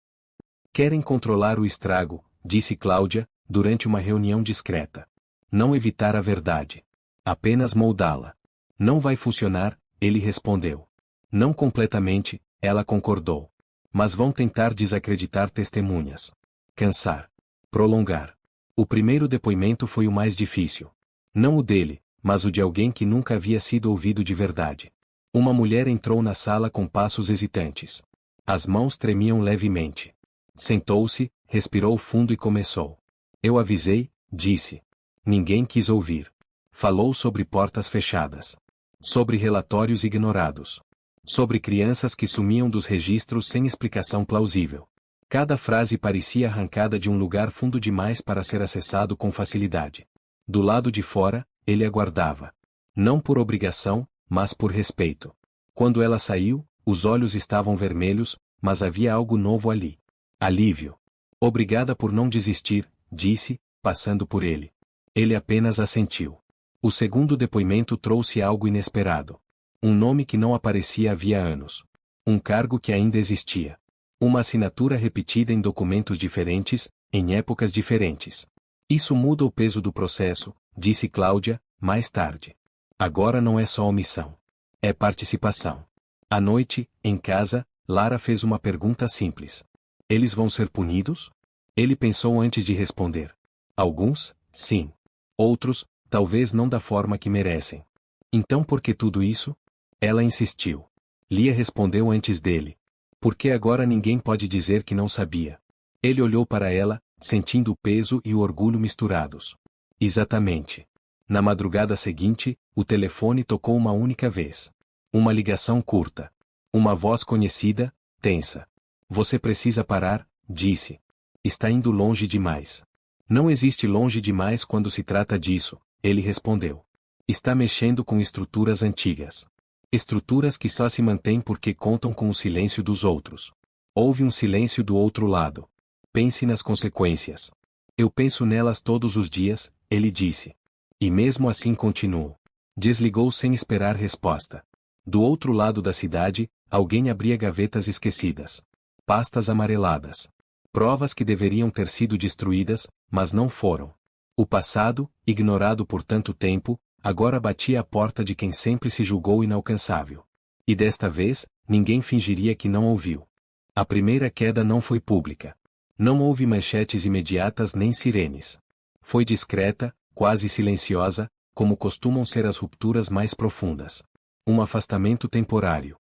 Querem controlar o estrago, disse Cláudia, durante uma reunião discreta. Não evitar a verdade. Apenas moldá-la. Não vai funcionar, ele respondeu. Não completamente, ela concordou. Mas vão tentar desacreditar testemunhas. Cansar. Prolongar. O primeiro depoimento foi o mais difícil. Não o dele, mas o de alguém que nunca havia sido ouvido de verdade. Uma mulher entrou na sala com passos hesitantes. As mãos tremiam levemente. Sentou-se, respirou fundo e começou. Eu avisei, disse. Ninguém quis ouvir. Falou sobre portas fechadas. Sobre relatórios ignorados. Sobre crianças que sumiam dos registros sem explicação plausível. Cada frase parecia arrancada de um lugar fundo demais para ser acessado com facilidade. Do lado de fora, ele aguardava. Não por obrigação, mas por respeito. Quando ela saiu, os olhos estavam vermelhos, mas havia algo novo ali. Alívio. Obrigada por não desistir, disse, passando por ele. Ele apenas assentiu. O segundo depoimento trouxe algo inesperado. Um nome que não aparecia havia anos. Um cargo que ainda existia. Uma assinatura repetida em documentos diferentes, em épocas diferentes. Isso muda o peso do processo, disse Cláudia, mais tarde. Agora não é só omissão. É participação. À noite, em casa, Lara fez uma pergunta simples. Eles vão ser punidos? Ele pensou antes de responder. Alguns, sim. Outros, talvez não da forma que merecem. Então por que tudo isso? Ela insistiu. Lia respondeu antes dele. Porque agora ninguém pode dizer que não sabia. Ele olhou para ela, sentindo o peso e o orgulho misturados. Exatamente. Na madrugada seguinte, o telefone tocou uma única vez. Uma ligação curta. Uma voz conhecida, tensa. Você precisa parar, disse. Está indo longe demais. Não existe longe demais quando se trata disso, ele respondeu. Está mexendo com estruturas antigas. Estruturas que só se mantêm porque contam com o silêncio dos outros. Houve um silêncio do outro lado. Pense nas consequências. Eu penso nelas todos os dias, ele disse. E mesmo assim continuo. Desligou sem esperar resposta. Do outro lado da cidade, alguém abria gavetas esquecidas. Pastas amareladas. Provas que deveriam ter sido destruídas, mas não foram. O passado, ignorado por tanto tempo, agora batia à porta de quem sempre se julgou inalcançável. E desta vez, ninguém fingiria que não ouviu. A primeira queda não foi pública. Não houve manchetes imediatas nem sirenes. Foi discreta, quase silenciosa, como costumam ser as rupturas mais profundas. Um afastamento temporário.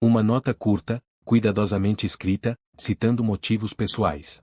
Uma nota curta, cuidadosamente escrita, citando motivos pessoais.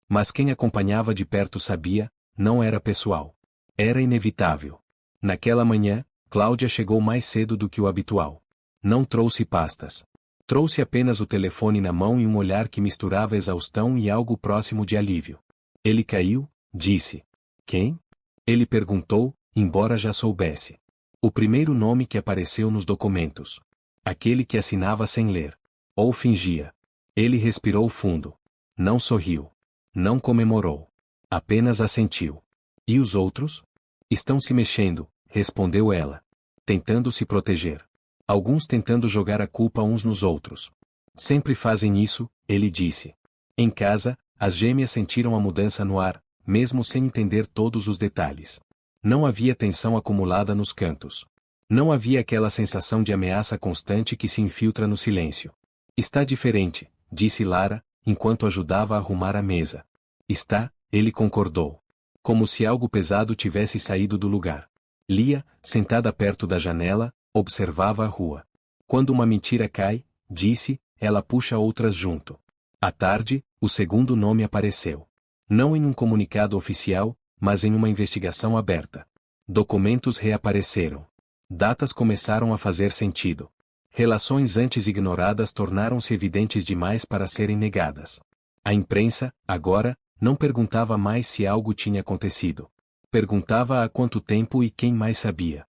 Mas quem acompanhava de perto sabia, não era pessoal. Era inevitável. Naquela manhã, Cláudia chegou mais cedo do que o habitual. Não trouxe pastas. Trouxe apenas o telefone na mão e um olhar que misturava exaustão e algo próximo de alívio. Ele caiu, disse. Quem? Ele perguntou, embora já soubesse. O primeiro nome que apareceu nos documentos. Aquele que assinava sem ler. Ou fingia. Ele respirou fundo. Não sorriu. Não comemorou. Apenas assentiu. E os outros? Estão se mexendo, respondeu ela. Tentando se proteger. Alguns tentando jogar a culpa uns nos outros. Sempre fazem isso, ele disse. Em casa, as gêmeas sentiram a mudança no ar, mesmo sem entender todos os detalhes. Não havia tensão acumulada nos cantos. Não havia aquela sensação de ameaça constante que se infiltra no silêncio. Está diferente, disse Lara, enquanto ajudava a arrumar a mesa. Está, ele concordou. Como se algo pesado tivesse saído do lugar. Lia, sentada perto da janela, observava a rua. Quando uma mentira cai, disse, ela puxa outras junto. À tarde, o segundo nome apareceu. Não em um comunicado oficial, mas em uma investigação aberta. Documentos reapareceram. Datas começaram a fazer sentido. Relações antes ignoradas tornaram-se evidentes demais para serem negadas. A imprensa, agora, não perguntava mais se algo tinha acontecido. Perguntava há quanto tempo e quem mais sabia.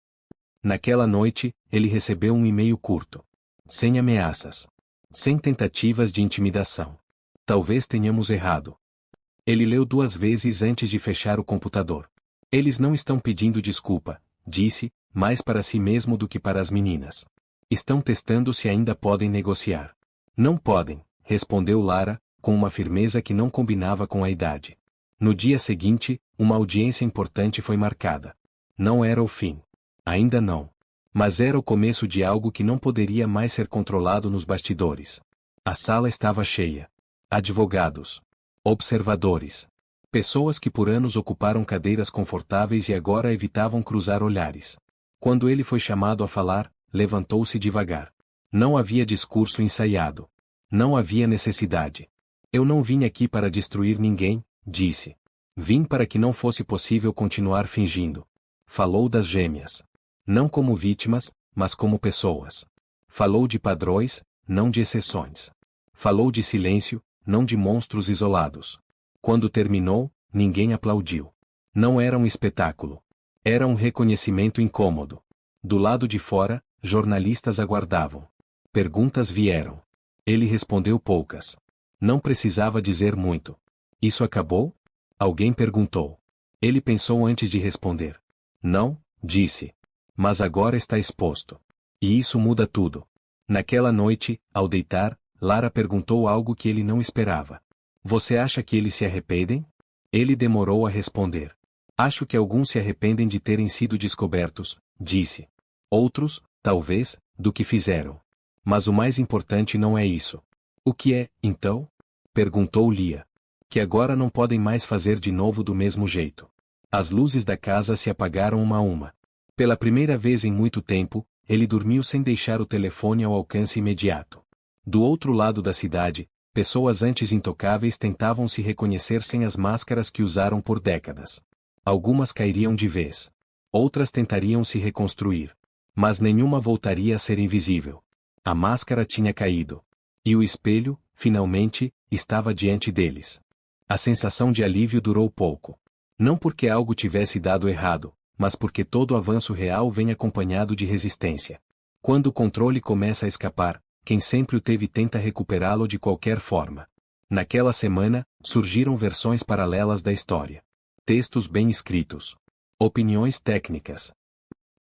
Naquela noite, ele recebeu um e-mail curto. Sem ameaças. Sem tentativas de intimidação. Talvez tenhamos errado. Ele leu 2 vezes antes de fechar o computador. Eles não estão pedindo desculpa, disse, mais para si mesmo do que para as meninas. Estão testando se ainda podem negociar. Não podem, respondeu Lara, com uma firmeza que não combinava com a idade. No dia seguinte, uma audiência importante foi marcada. Não era o fim. Ainda não. Mas era o começo de algo que não poderia mais ser controlado nos bastidores. A sala estava cheia. Advogados. Observadores. Pessoas que por anos ocuparam cadeiras confortáveis e agora evitavam cruzar olhares. Quando ele foi chamado a falar, levantou-se devagar. Não havia discurso ensaiado. Não havia necessidade. Eu não vim aqui para destruir ninguém, disse. Vim para que não fosse possível continuar fingindo. Falou das gêmeas. Não como vítimas, mas como pessoas. Falou de padrões, não de exceções. Falou de silêncio, não de monstros isolados. Quando terminou, ninguém aplaudiu. Não era um espetáculo. Era um reconhecimento incômodo. Do lado de fora, jornalistas aguardavam. Perguntas vieram. Ele respondeu poucas. Não precisava dizer muito. Isso acabou? Alguém perguntou. Ele pensou antes de responder. Não, disse. Mas agora está exposto. E isso muda tudo. Naquela noite, ao deitar, Lara perguntou algo que ele não esperava. Você acha que eles se arrependem? Ele demorou a responder. Acho que alguns se arrependem de terem sido descobertos, disse. Outros, talvez, do que fizeram. Mas o mais importante não é isso. O que é, então? Perguntou Lia. Que agora não podem mais fazer de novo do mesmo jeito. As luzes da casa se apagaram uma a uma. Pela primeira vez em muito tempo, ele dormiu sem deixar o telefone ao alcance imediato. Do outro lado da cidade, pessoas antes intocáveis tentavam se reconhecer sem as máscaras que usaram por décadas. Algumas cairiam de vez. Outras tentariam se reconstruir. Mas nenhuma voltaria a ser invisível. A máscara tinha caído. E o espelho, finalmente, estava diante deles. A sensação de alívio durou pouco. Não porque algo tivesse dado errado, mas porque todo avanço real vem acompanhado de resistência. Quando o controle começa a escapar, quem sempre o teve tenta recuperá-lo de qualquer forma. Naquela semana, surgiram versões paralelas da história. Textos bem escritos. Opiniões técnicas.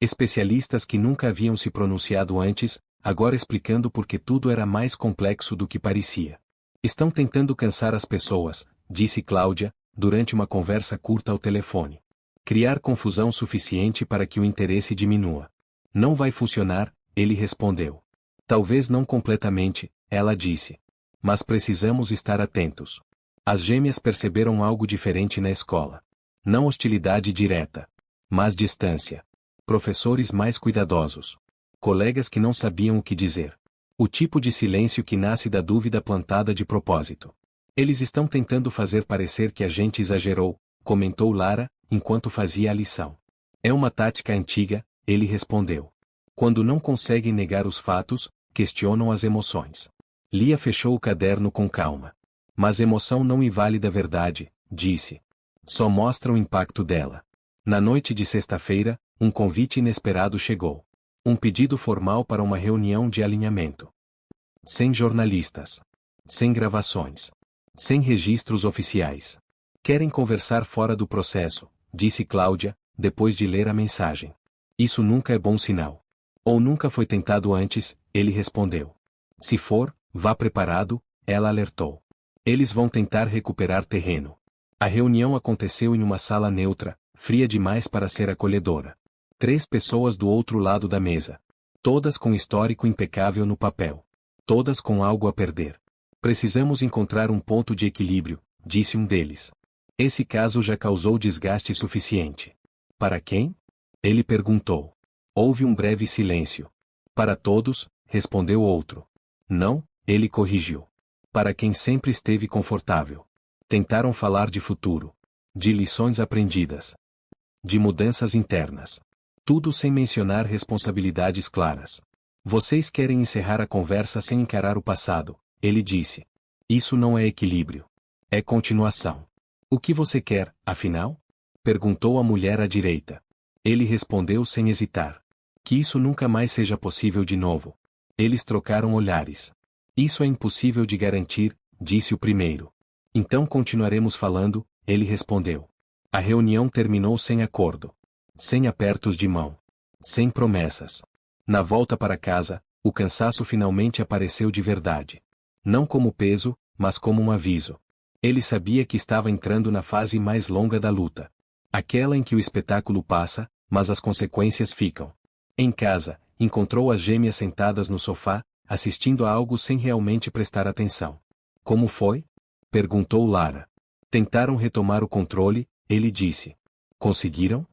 Especialistas que nunca haviam se pronunciado antes, agora explicando por que tudo era mais complexo do que parecia. Estão tentando cansar as pessoas, disse Cláudia, durante uma conversa curta ao telefone. Criar confusão suficiente para que o interesse diminua. Não vai funcionar, ele respondeu. Talvez não completamente, ela disse. Mas precisamos estar atentos. As gêmeas perceberam algo diferente na escola. Não hostilidade direta, mas distância. Professores mais cuidadosos. Colegas que não sabiam o que dizer. O tipo de silêncio que nasce da dúvida plantada de propósito. Eles estão tentando fazer parecer que a gente exagerou, comentou Lara, enquanto fazia a lição. É uma tática antiga, ele respondeu. Quando não conseguem negar os fatos, questionam as emoções. Lia fechou o caderno com calma. Mas emoção não invalida a verdade, disse. Só mostra o impacto dela. Na noite de sexta-feira, um convite inesperado chegou. Um pedido formal para uma reunião de alinhamento. Sem jornalistas. Sem gravações. Sem registros oficiais. Querem conversar fora do processo, disse Cláudia, depois de ler a mensagem. Isso nunca é bom sinal. Ou nunca foi tentado antes, ele respondeu. Se for, vá preparado, ela alertou. Eles vão tentar recuperar terreno. A reunião aconteceu em uma sala neutra, fria demais para ser acolhedora. 3 pessoas do outro lado da mesa. Todas com histórico impecável no papel. Todas com algo a perder. Precisamos encontrar um ponto de equilíbrio, disse um deles. Esse caso já causou desgaste suficiente. Para quem? Ele perguntou. Houve um breve silêncio. Para todos, respondeu outro. Não, ele corrigiu. Para quem sempre esteve confortável. Tentaram falar de futuro. De lições aprendidas. De mudanças internas. Tudo sem mencionar responsabilidades claras. Vocês querem encerrar a conversa sem encarar o passado, ele disse. Isso não é equilíbrio. É continuação. O que você quer, afinal? Perguntou a mulher à direita. Ele respondeu sem hesitar. Que isso nunca mais seja possível de novo. Eles trocaram olhares. Isso é impossível de garantir, disse o primeiro. Então continuaremos falando, ele respondeu. A reunião terminou sem acordo. Sem apertos de mão. Sem promessas. Na volta para casa, o cansaço finalmente apareceu de verdade. Não como peso, mas como um aviso. Ele sabia que estava entrando na fase mais longa da luta. Aquela em que o espetáculo passa, mas as consequências ficam. Em casa, encontrou as gêmeas sentadas no sofá, assistindo a algo sem realmente prestar atenção. Como foi? Perguntou Lara. Tentaram retomar o controle, ele disse. Conseguiram?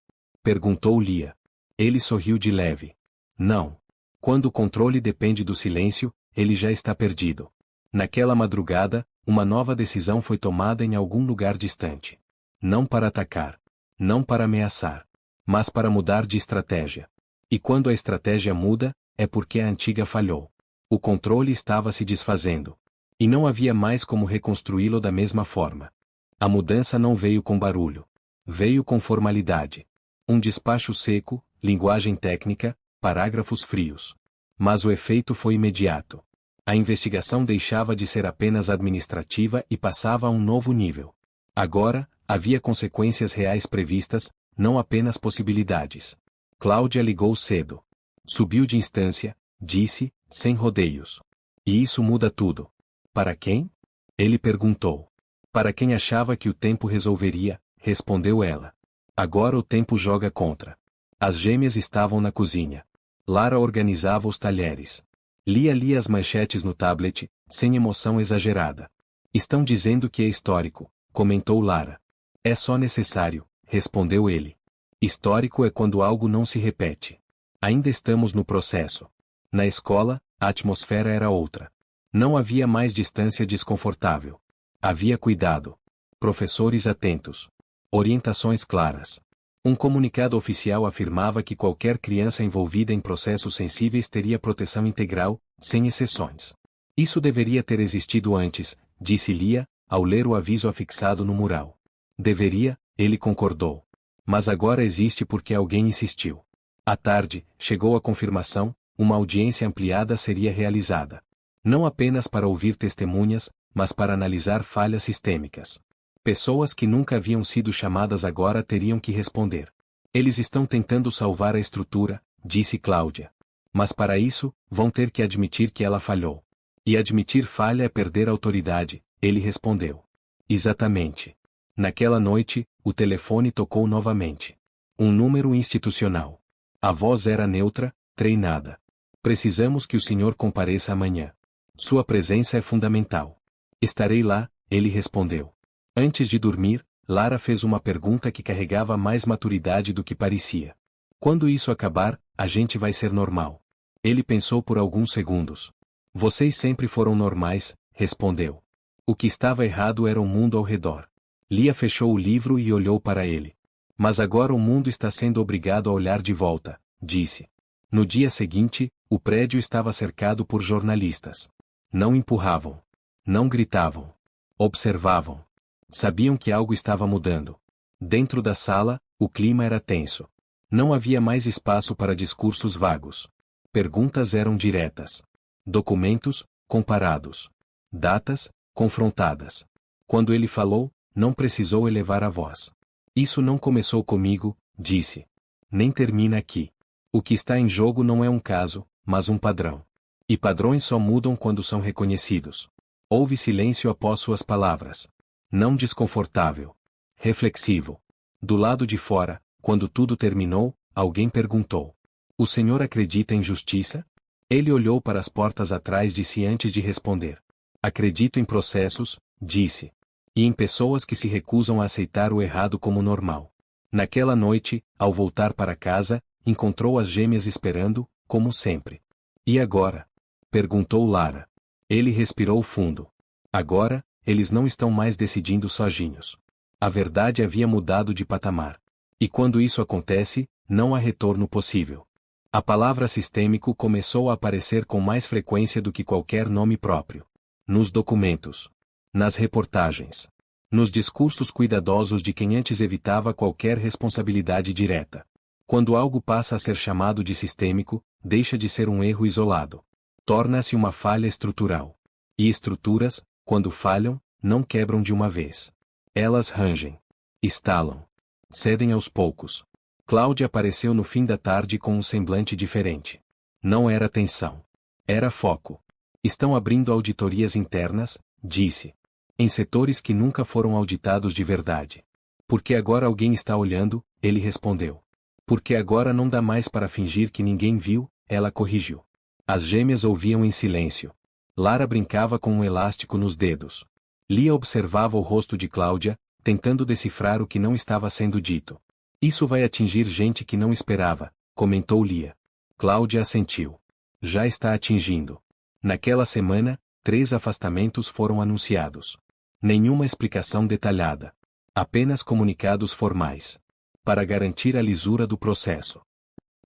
Perguntou Lia. Ele sorriu de leve. Não. Quando o controle depende do silêncio, ele já está perdido. Naquela madrugada, uma nova decisão foi tomada em algum lugar distante. Não para atacar. Não para ameaçar. Mas para mudar de estratégia. E quando a estratégia muda, é porque a antiga falhou. O controle estava se desfazendo. E não havia mais como reconstruí-lo da mesma forma. A mudança não veio com barulho. Veio com formalidade. Um despacho seco, linguagem técnica, parágrafos frios. Mas o efeito foi imediato. A investigação deixava de ser apenas administrativa e passava a um novo nível. Agora, havia consequências reais previstas, não apenas possibilidades. Cláudia ligou cedo. Subiu de instância, disse, sem rodeios. E isso muda tudo. Para quem? Ele perguntou. Para quem achava que o tempo resolveria, respondeu ela. Agora o tempo joga contra. As gêmeas estavam na cozinha. Lara organizava os talheres. Lia as manchetes no tablet, sem emoção exagerada. Estão dizendo que é histórico, comentou Lara. É só necessário, respondeu ele. Histórico é quando algo não se repete. Ainda estamos no processo. Na escola, a atmosfera era outra. Não havia mais distância desconfortável. Havia cuidado. Professores atentos. Orientações claras. Um comunicado oficial afirmava que qualquer criança envolvida em processos sensíveis teria proteção integral, sem exceções. Isso deveria ter existido antes, disse Lia, ao ler o aviso afixado no mural. Deveria, ele concordou. Mas agora existe porque alguém insistiu. À tarde, chegou a confirmação, uma audiência ampliada seria realizada. Não apenas para ouvir testemunhas, mas para analisar falhas sistêmicas. Pessoas que nunca haviam sido chamadas agora teriam que responder. Eles estão tentando salvar a estrutura, disse Cláudia. Mas para isso, vão ter que admitir que ela falhou. E admitir falha é perder a autoridade, ele respondeu. Exatamente. Naquela noite, o telefone tocou novamente. Um número institucional. A voz era neutra, treinada. Precisamos que o senhor compareça amanhã. Sua presença é fundamental. Estarei lá, ele respondeu. Antes de dormir, Lara fez uma pergunta que carregava mais maturidade do que parecia. Quando isso acabar, a gente vai ser normal. Ele pensou por alguns segundos. Vocês sempre foram normais, respondeu. O que estava errado era o mundo ao redor. Lia fechou o livro e olhou para ele. Mas agora o mundo está sendo obrigado a olhar de volta, disse. No dia seguinte, o prédio estava cercado por jornalistas. Não empurravam. Não gritavam. Observavam. Sabiam que algo estava mudando. Dentro da sala, o clima era tenso. Não havia mais espaço para discursos vagos. Perguntas eram diretas. Documentos, comparados. Datas, confrontadas. Quando ele falou, não precisou elevar a voz. Isso não começou comigo, disse. Nem termina aqui. O que está em jogo não é um caso, mas um padrão. E padrões só mudam quando são reconhecidos. Houve silêncio após suas palavras. Não desconfortável. Reflexivo. Do lado de fora, quando tudo terminou, alguém perguntou. O senhor acredita em justiça? Ele olhou para as portas atrás de si antes de responder. Acredito em processos, disse. E em pessoas que se recusam a aceitar o errado como normal. Naquela noite, ao voltar para casa, encontrou as gêmeas esperando, como sempre. E agora? Perguntou Lara. Ele respirou fundo. Agora, eles não estão mais decidindo sozinhos. A verdade havia mudado de patamar. E quando isso acontece, não há retorno possível. A palavra sistêmico começou a aparecer com mais frequência do que qualquer nome próprio. Nos documentos. Nas reportagens. Nos discursos cuidadosos de quem antes evitava qualquer responsabilidade direta. Quando algo passa a ser chamado de sistêmico, deixa de ser um erro isolado. Torna-se uma falha estrutural. E estruturas, quando falham, não quebram de uma vez. Elas rangem. Estalam. Cedem aos poucos. Cláudia apareceu no fim da tarde com um semblante diferente. Não era tensão. Era foco. Estão abrindo auditorias internas, disse. Em setores que nunca foram auditados de verdade. Porque agora alguém está olhando, ele respondeu. Porque agora não dá mais para fingir que ninguém viu, ela corrigiu. As gêmeas ouviam em silêncio. Lara brincava com um elástico nos dedos. Lia observava o rosto de Cláudia, tentando decifrar o que não estava sendo dito. Isso vai atingir gente que não esperava, comentou Lia. Cláudia assentiu. Já está atingindo. Naquela semana, 3 afastamentos foram anunciados. Nenhuma explicação detalhada. Apenas comunicados formais. Para garantir a lisura do processo.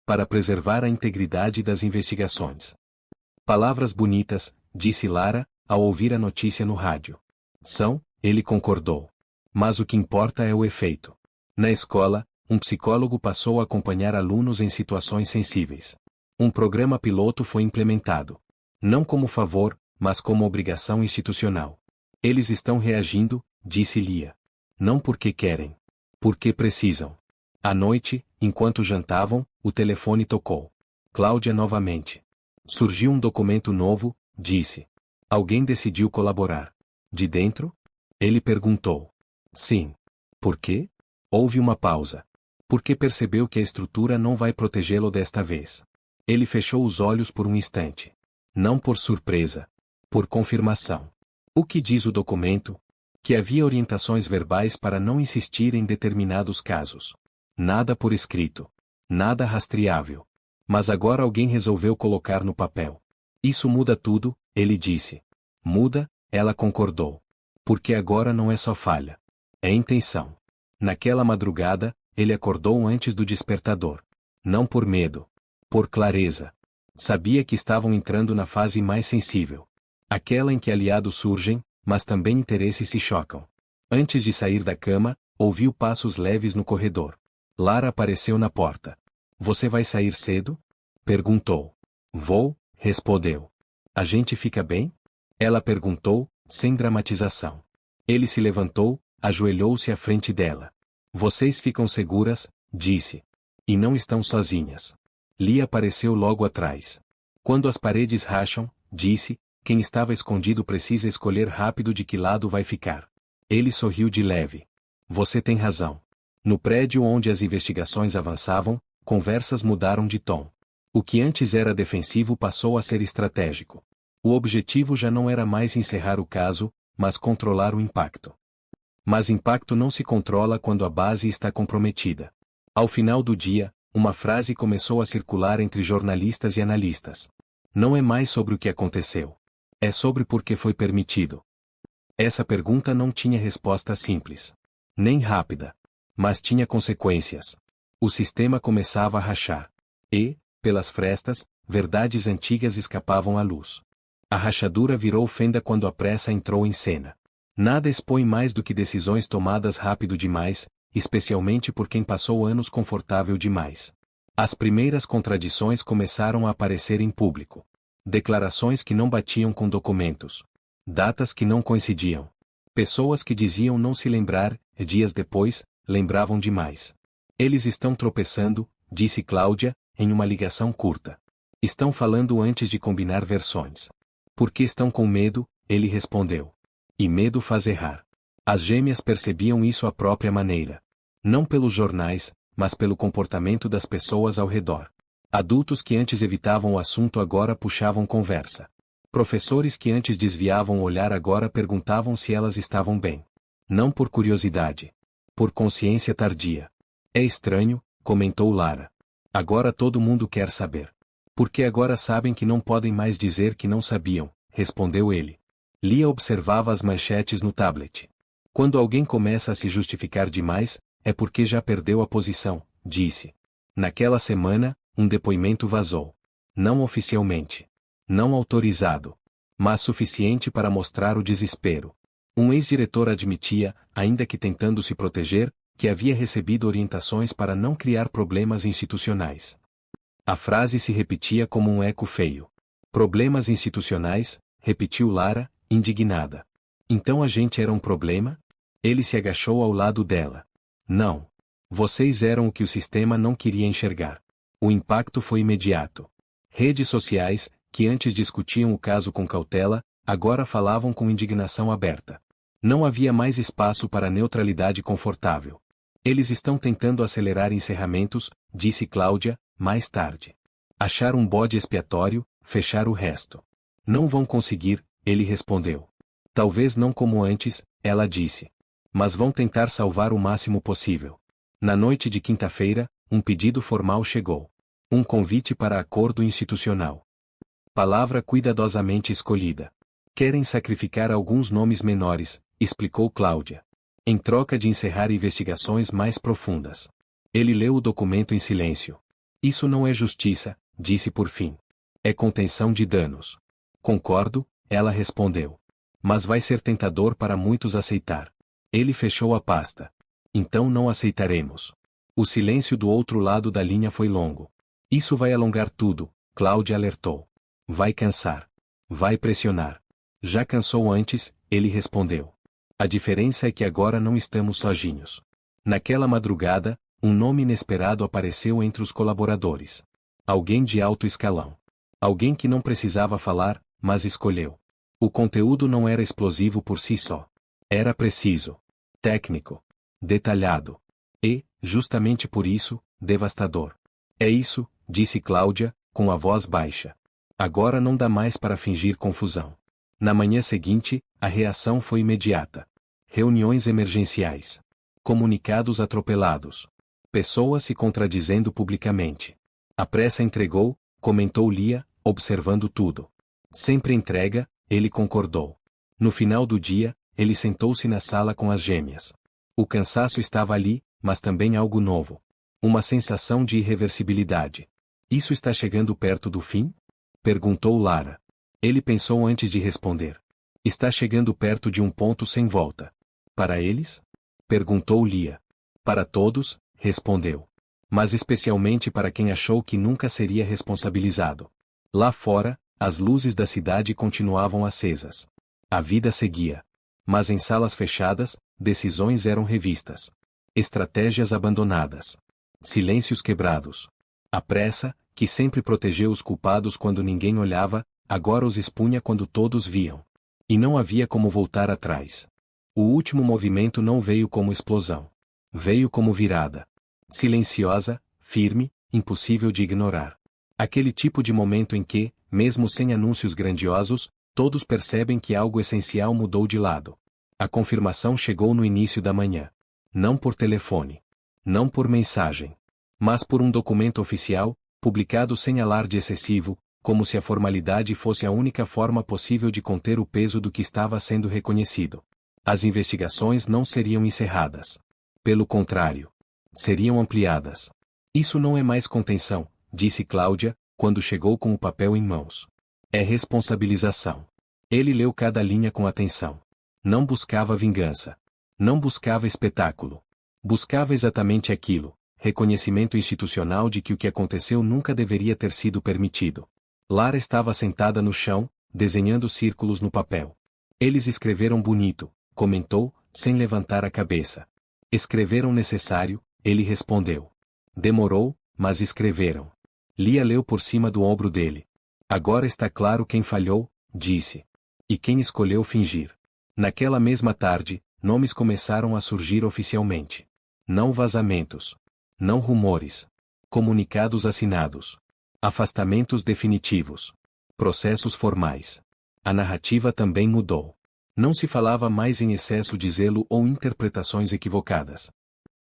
Para preservar a integridade das investigações. Palavras bonitas, disse Lara, ao ouvir a notícia no rádio. São, ele concordou. Mas o que importa é o efeito. Na escola, um psicólogo passou a acompanhar alunos em situações sensíveis. Um programa piloto foi implementado. Não como favor, mas como obrigação institucional. Eles estão reagindo, disse Lia. Não porque querem. Porque precisam. À noite, enquanto jantavam, o telefone tocou. Cláudia novamente. Surgiu um documento novo, disse. Alguém decidiu colaborar. De dentro? Ele perguntou. Sim. Por quê? Houve uma pausa. Porque percebeu que a estrutura não vai protegê-lo desta vez. Ele fechou os olhos por um instante. Não por surpresa. Por confirmação. O que diz o documento? Que havia orientações verbais para não insistir em determinados casos. Nada por escrito. Nada rastreável. Mas agora alguém resolveu colocar no papel. Isso muda tudo, ele disse. Muda, ela concordou. Porque agora não é só falha. É intenção. Naquela madrugada, ele acordou antes do despertador. Não por medo. Por clareza. Sabia que estavam entrando na fase mais sensível. Aquela em que aliados surgem, mas também interesses se chocam. Antes de sair da cama, ouviu passos leves no corredor. Lara apareceu na porta. Você vai sair cedo? Perguntou. Vou, respondeu. A gente fica bem? Ela perguntou, sem dramatização. Ele se levantou, ajoelhou-se à frente dela. Vocês ficam seguras, disse. E não estão sozinhas. Lia apareceu logo atrás. Quando as paredes racham, disse, Quem estava escondido precisa escolher rápido de que lado vai ficar. Ele sorriu de leve. Você tem razão. No prédio onde as investigações avançavam, conversas mudaram de tom. O que antes era defensivo passou a ser estratégico. O objetivo já não era mais encerrar o caso, mas controlar o impacto. Mas impacto não se controla quando a base está comprometida. Ao final do dia, uma frase começou a circular entre jornalistas e analistas. Não é mais sobre o que aconteceu. É sobre por que foi permitido. Essa pergunta não tinha resposta simples. Nem rápida. Mas tinha consequências. O sistema começava a rachar. E, pelas frestas, verdades antigas escapavam à luz. A rachadura virou fenda quando a pressa entrou em cena. Nada expõe mais do que decisões tomadas rápido demais, especialmente por quem passou anos confortável demais. As primeiras contradições começaram a aparecer em público. Declarações que não batiam com documentos. Datas que não coincidiam. Pessoas que diziam não se lembrar, e dias depois, lembravam demais. Eles estão tropeçando, disse Cláudia, em uma ligação curta. Estão falando antes de combinar versões. Porque estão com medo, ele respondeu. E medo faz errar. As gêmeas percebiam isso à própria maneira. Não pelos jornais, mas pelo comportamento das pessoas ao redor. Adultos que antes evitavam o assunto agora puxavam conversa. Professores que antes desviavam o olhar agora perguntavam se elas estavam bem. Não por curiosidade. Por consciência tardia. É estranho, comentou Lara. Agora todo mundo quer saber. Porque agora sabem que não podem mais dizer que não sabiam, respondeu ele. Lia observava as manchetes no tablet. Quando alguém começa a se justificar demais, é porque já perdeu a posição, disse. Naquela semana, um depoimento vazou. Não oficialmente. Não autorizado. Mas suficiente para mostrar o desespero. Um ex-diretor admitia, ainda que tentando se proteger, que havia recebido orientações para não criar problemas institucionais. A frase se repetia como um eco feio. Problemas institucionais, repetiu Lara, indignada. Então a gente era um problema? Ele se agachou ao lado dela. Não. Vocês eram o que o sistema não queria enxergar. O impacto foi imediato. Redes sociais, que antes discutiam o caso com cautela, agora falavam com indignação aberta. Não havia mais espaço para neutralidade confortável. Eles estão tentando acelerar encerramentos, disse Cláudia, mais tarde. Achar um bode expiatório, fechar o resto. Não vão conseguir, ele respondeu. Talvez não como antes, ela disse. Mas vão tentar salvar o máximo possível. Na noite de quinta-feira, um pedido formal chegou. Um convite para acordo institucional. Palavra cuidadosamente escolhida. Querem sacrificar alguns nomes menores, explicou Cláudia. Em troca de encerrar investigações mais profundas. Ele leu o documento em silêncio. Isso não é justiça, disse por fim. É contenção de danos. Concordo, ela respondeu. Mas vai ser tentador para muitos aceitar. Ele fechou a pasta. Então não aceitaremos. O silêncio do outro lado da linha foi longo. Isso vai alongar tudo, Cláudia alertou. Vai cansar. Vai pressionar. Já cansou antes, ele respondeu. A diferença é que agora não estamos sozinhos. Naquela madrugada, um nome inesperado apareceu entre os colaboradores. Alguém de alto escalão. Alguém que não precisava falar, mas escolheu. O conteúdo não era explosivo por si só. Era preciso. Técnico. Detalhado. E, justamente por isso, devastador. É isso, disse Cláudia, com a voz baixa. Agora não dá mais para fingir confusão. Na manhã seguinte, a reação foi imediata. Reuniões emergenciais. Comunicados atropelados. Pessoas se contradizendo publicamente. A pressa entregou, comentou Lia, observando tudo. Sempre entrega, ele concordou. No final do dia, ele sentou-se na sala com as gêmeas. O cansaço estava ali, mas também algo novo. Uma sensação de irreversibilidade. Isso está chegando perto do fim? Perguntou Lara. Ele pensou antes de responder. Está chegando perto de um ponto sem volta. Para eles? Perguntou Lia. Para todos, respondeu. Mas especialmente para quem achou que nunca seria responsabilizado. Lá fora, as luzes da cidade continuavam acesas. A vida seguia. Mas em salas fechadas, decisões eram revistas. Estratégias abandonadas. Silêncios quebrados. A pressa, que sempre protegeu os culpados quando ninguém olhava, agora os expunha quando todos viam. E não havia como voltar atrás. O último movimento não veio como explosão. Veio como virada. Silenciosa, firme, impossível de ignorar. Aquele tipo de momento em que, mesmo sem anúncios grandiosos, todos percebem que algo essencial mudou de lado. A confirmação chegou no início da manhã. Não por telefone. Não por mensagem. Mas por um documento oficial, publicado sem alarde excessivo, como se a formalidade fosse a única forma possível de conter o peso do que estava sendo reconhecido. As investigações não seriam encerradas. Pelo contrário, seriam ampliadas. Isso não é mais contenção, disse Cláudia, quando chegou com o papel em mãos. É responsabilização. Ele leu cada linha com atenção. Não buscava vingança. Não buscava espetáculo. Buscava exatamente aquilo, reconhecimento institucional de que o que aconteceu nunca deveria ter sido permitido. Lara estava sentada no chão, desenhando círculos no papel. Eles escreveram bonito, comentou, sem levantar a cabeça. Escreveram necessário, ele respondeu. Demorou, mas escreveram. Lia leu por cima do ombro dele. Agora está claro quem falhou, disse. E quem escolheu fingir. Naquela mesma tarde, nomes começaram a surgir oficialmente. Não vazamentos. Não rumores. Comunicados assinados. Afastamentos definitivos. Processos formais. A narrativa também mudou. Não se falava mais em excesso de zelo ou interpretações equivocadas.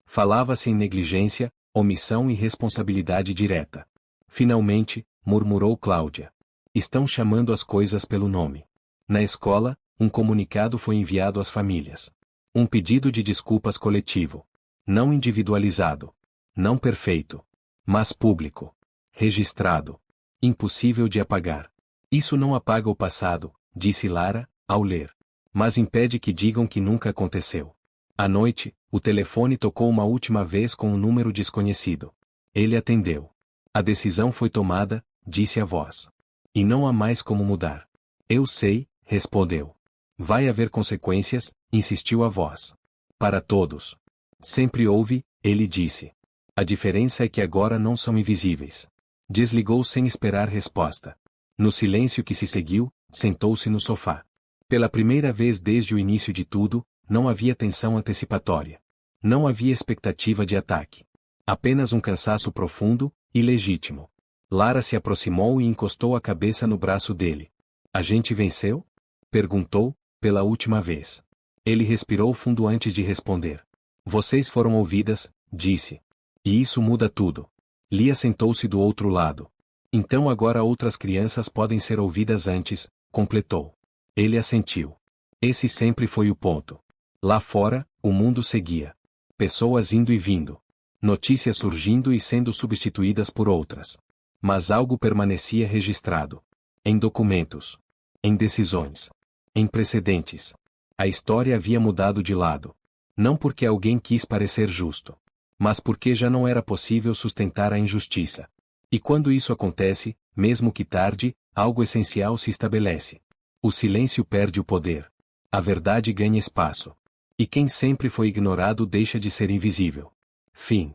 Falava-se em negligência, omissão e responsabilidade direta. Finalmente, murmurou Cláudia. Estão chamando as coisas pelo nome. Na escola, um comunicado foi enviado às famílias. Um pedido de desculpas coletivo. Não individualizado. Não perfeito. Mas público. Registrado. Impossível de apagar. Isso não apaga o passado, disse Lara, ao ler. Mas impede que digam que nunca aconteceu. À noite, o telefone tocou uma última vez com um número desconhecido. Ele atendeu. A decisão foi tomada, disse a voz. E não há mais como mudar. Eu sei, respondeu. Vai haver consequências, insistiu a voz. Para todos. Sempre houve, ele disse. A diferença é que agora não são invisíveis. Desligou sem esperar resposta. No silêncio que se seguiu, sentou-se no sofá. Pela primeira vez desde o início de tudo, não havia tensão antecipatória. Não havia expectativa de ataque. Apenas um cansaço profundo e legítimo. Lara se aproximou e encostou a cabeça no braço dele. A gente venceu? Perguntou, pela última vez. Ele respirou fundo antes de responder. Vocês foram ouvidas, disse. E isso muda tudo. Lia sentou-se do outro lado. Então agora outras crianças podem ser ouvidas antes, completou. Ele assentiu. Esse sempre foi o ponto. Lá fora, o mundo seguia. Pessoas indo e vindo. Notícias surgindo e sendo substituídas por outras. Mas algo permanecia registrado. Em documentos. Em decisões. Em precedentes. A história havia mudado de lado. Não porque alguém quis parecer justo. Mas porque já não era possível sustentar a injustiça. E quando isso acontece, mesmo que tarde, algo essencial se estabelece. O silêncio perde o poder. A verdade ganha espaço. E quem sempre foi ignorado deixa de ser invisível. Fim.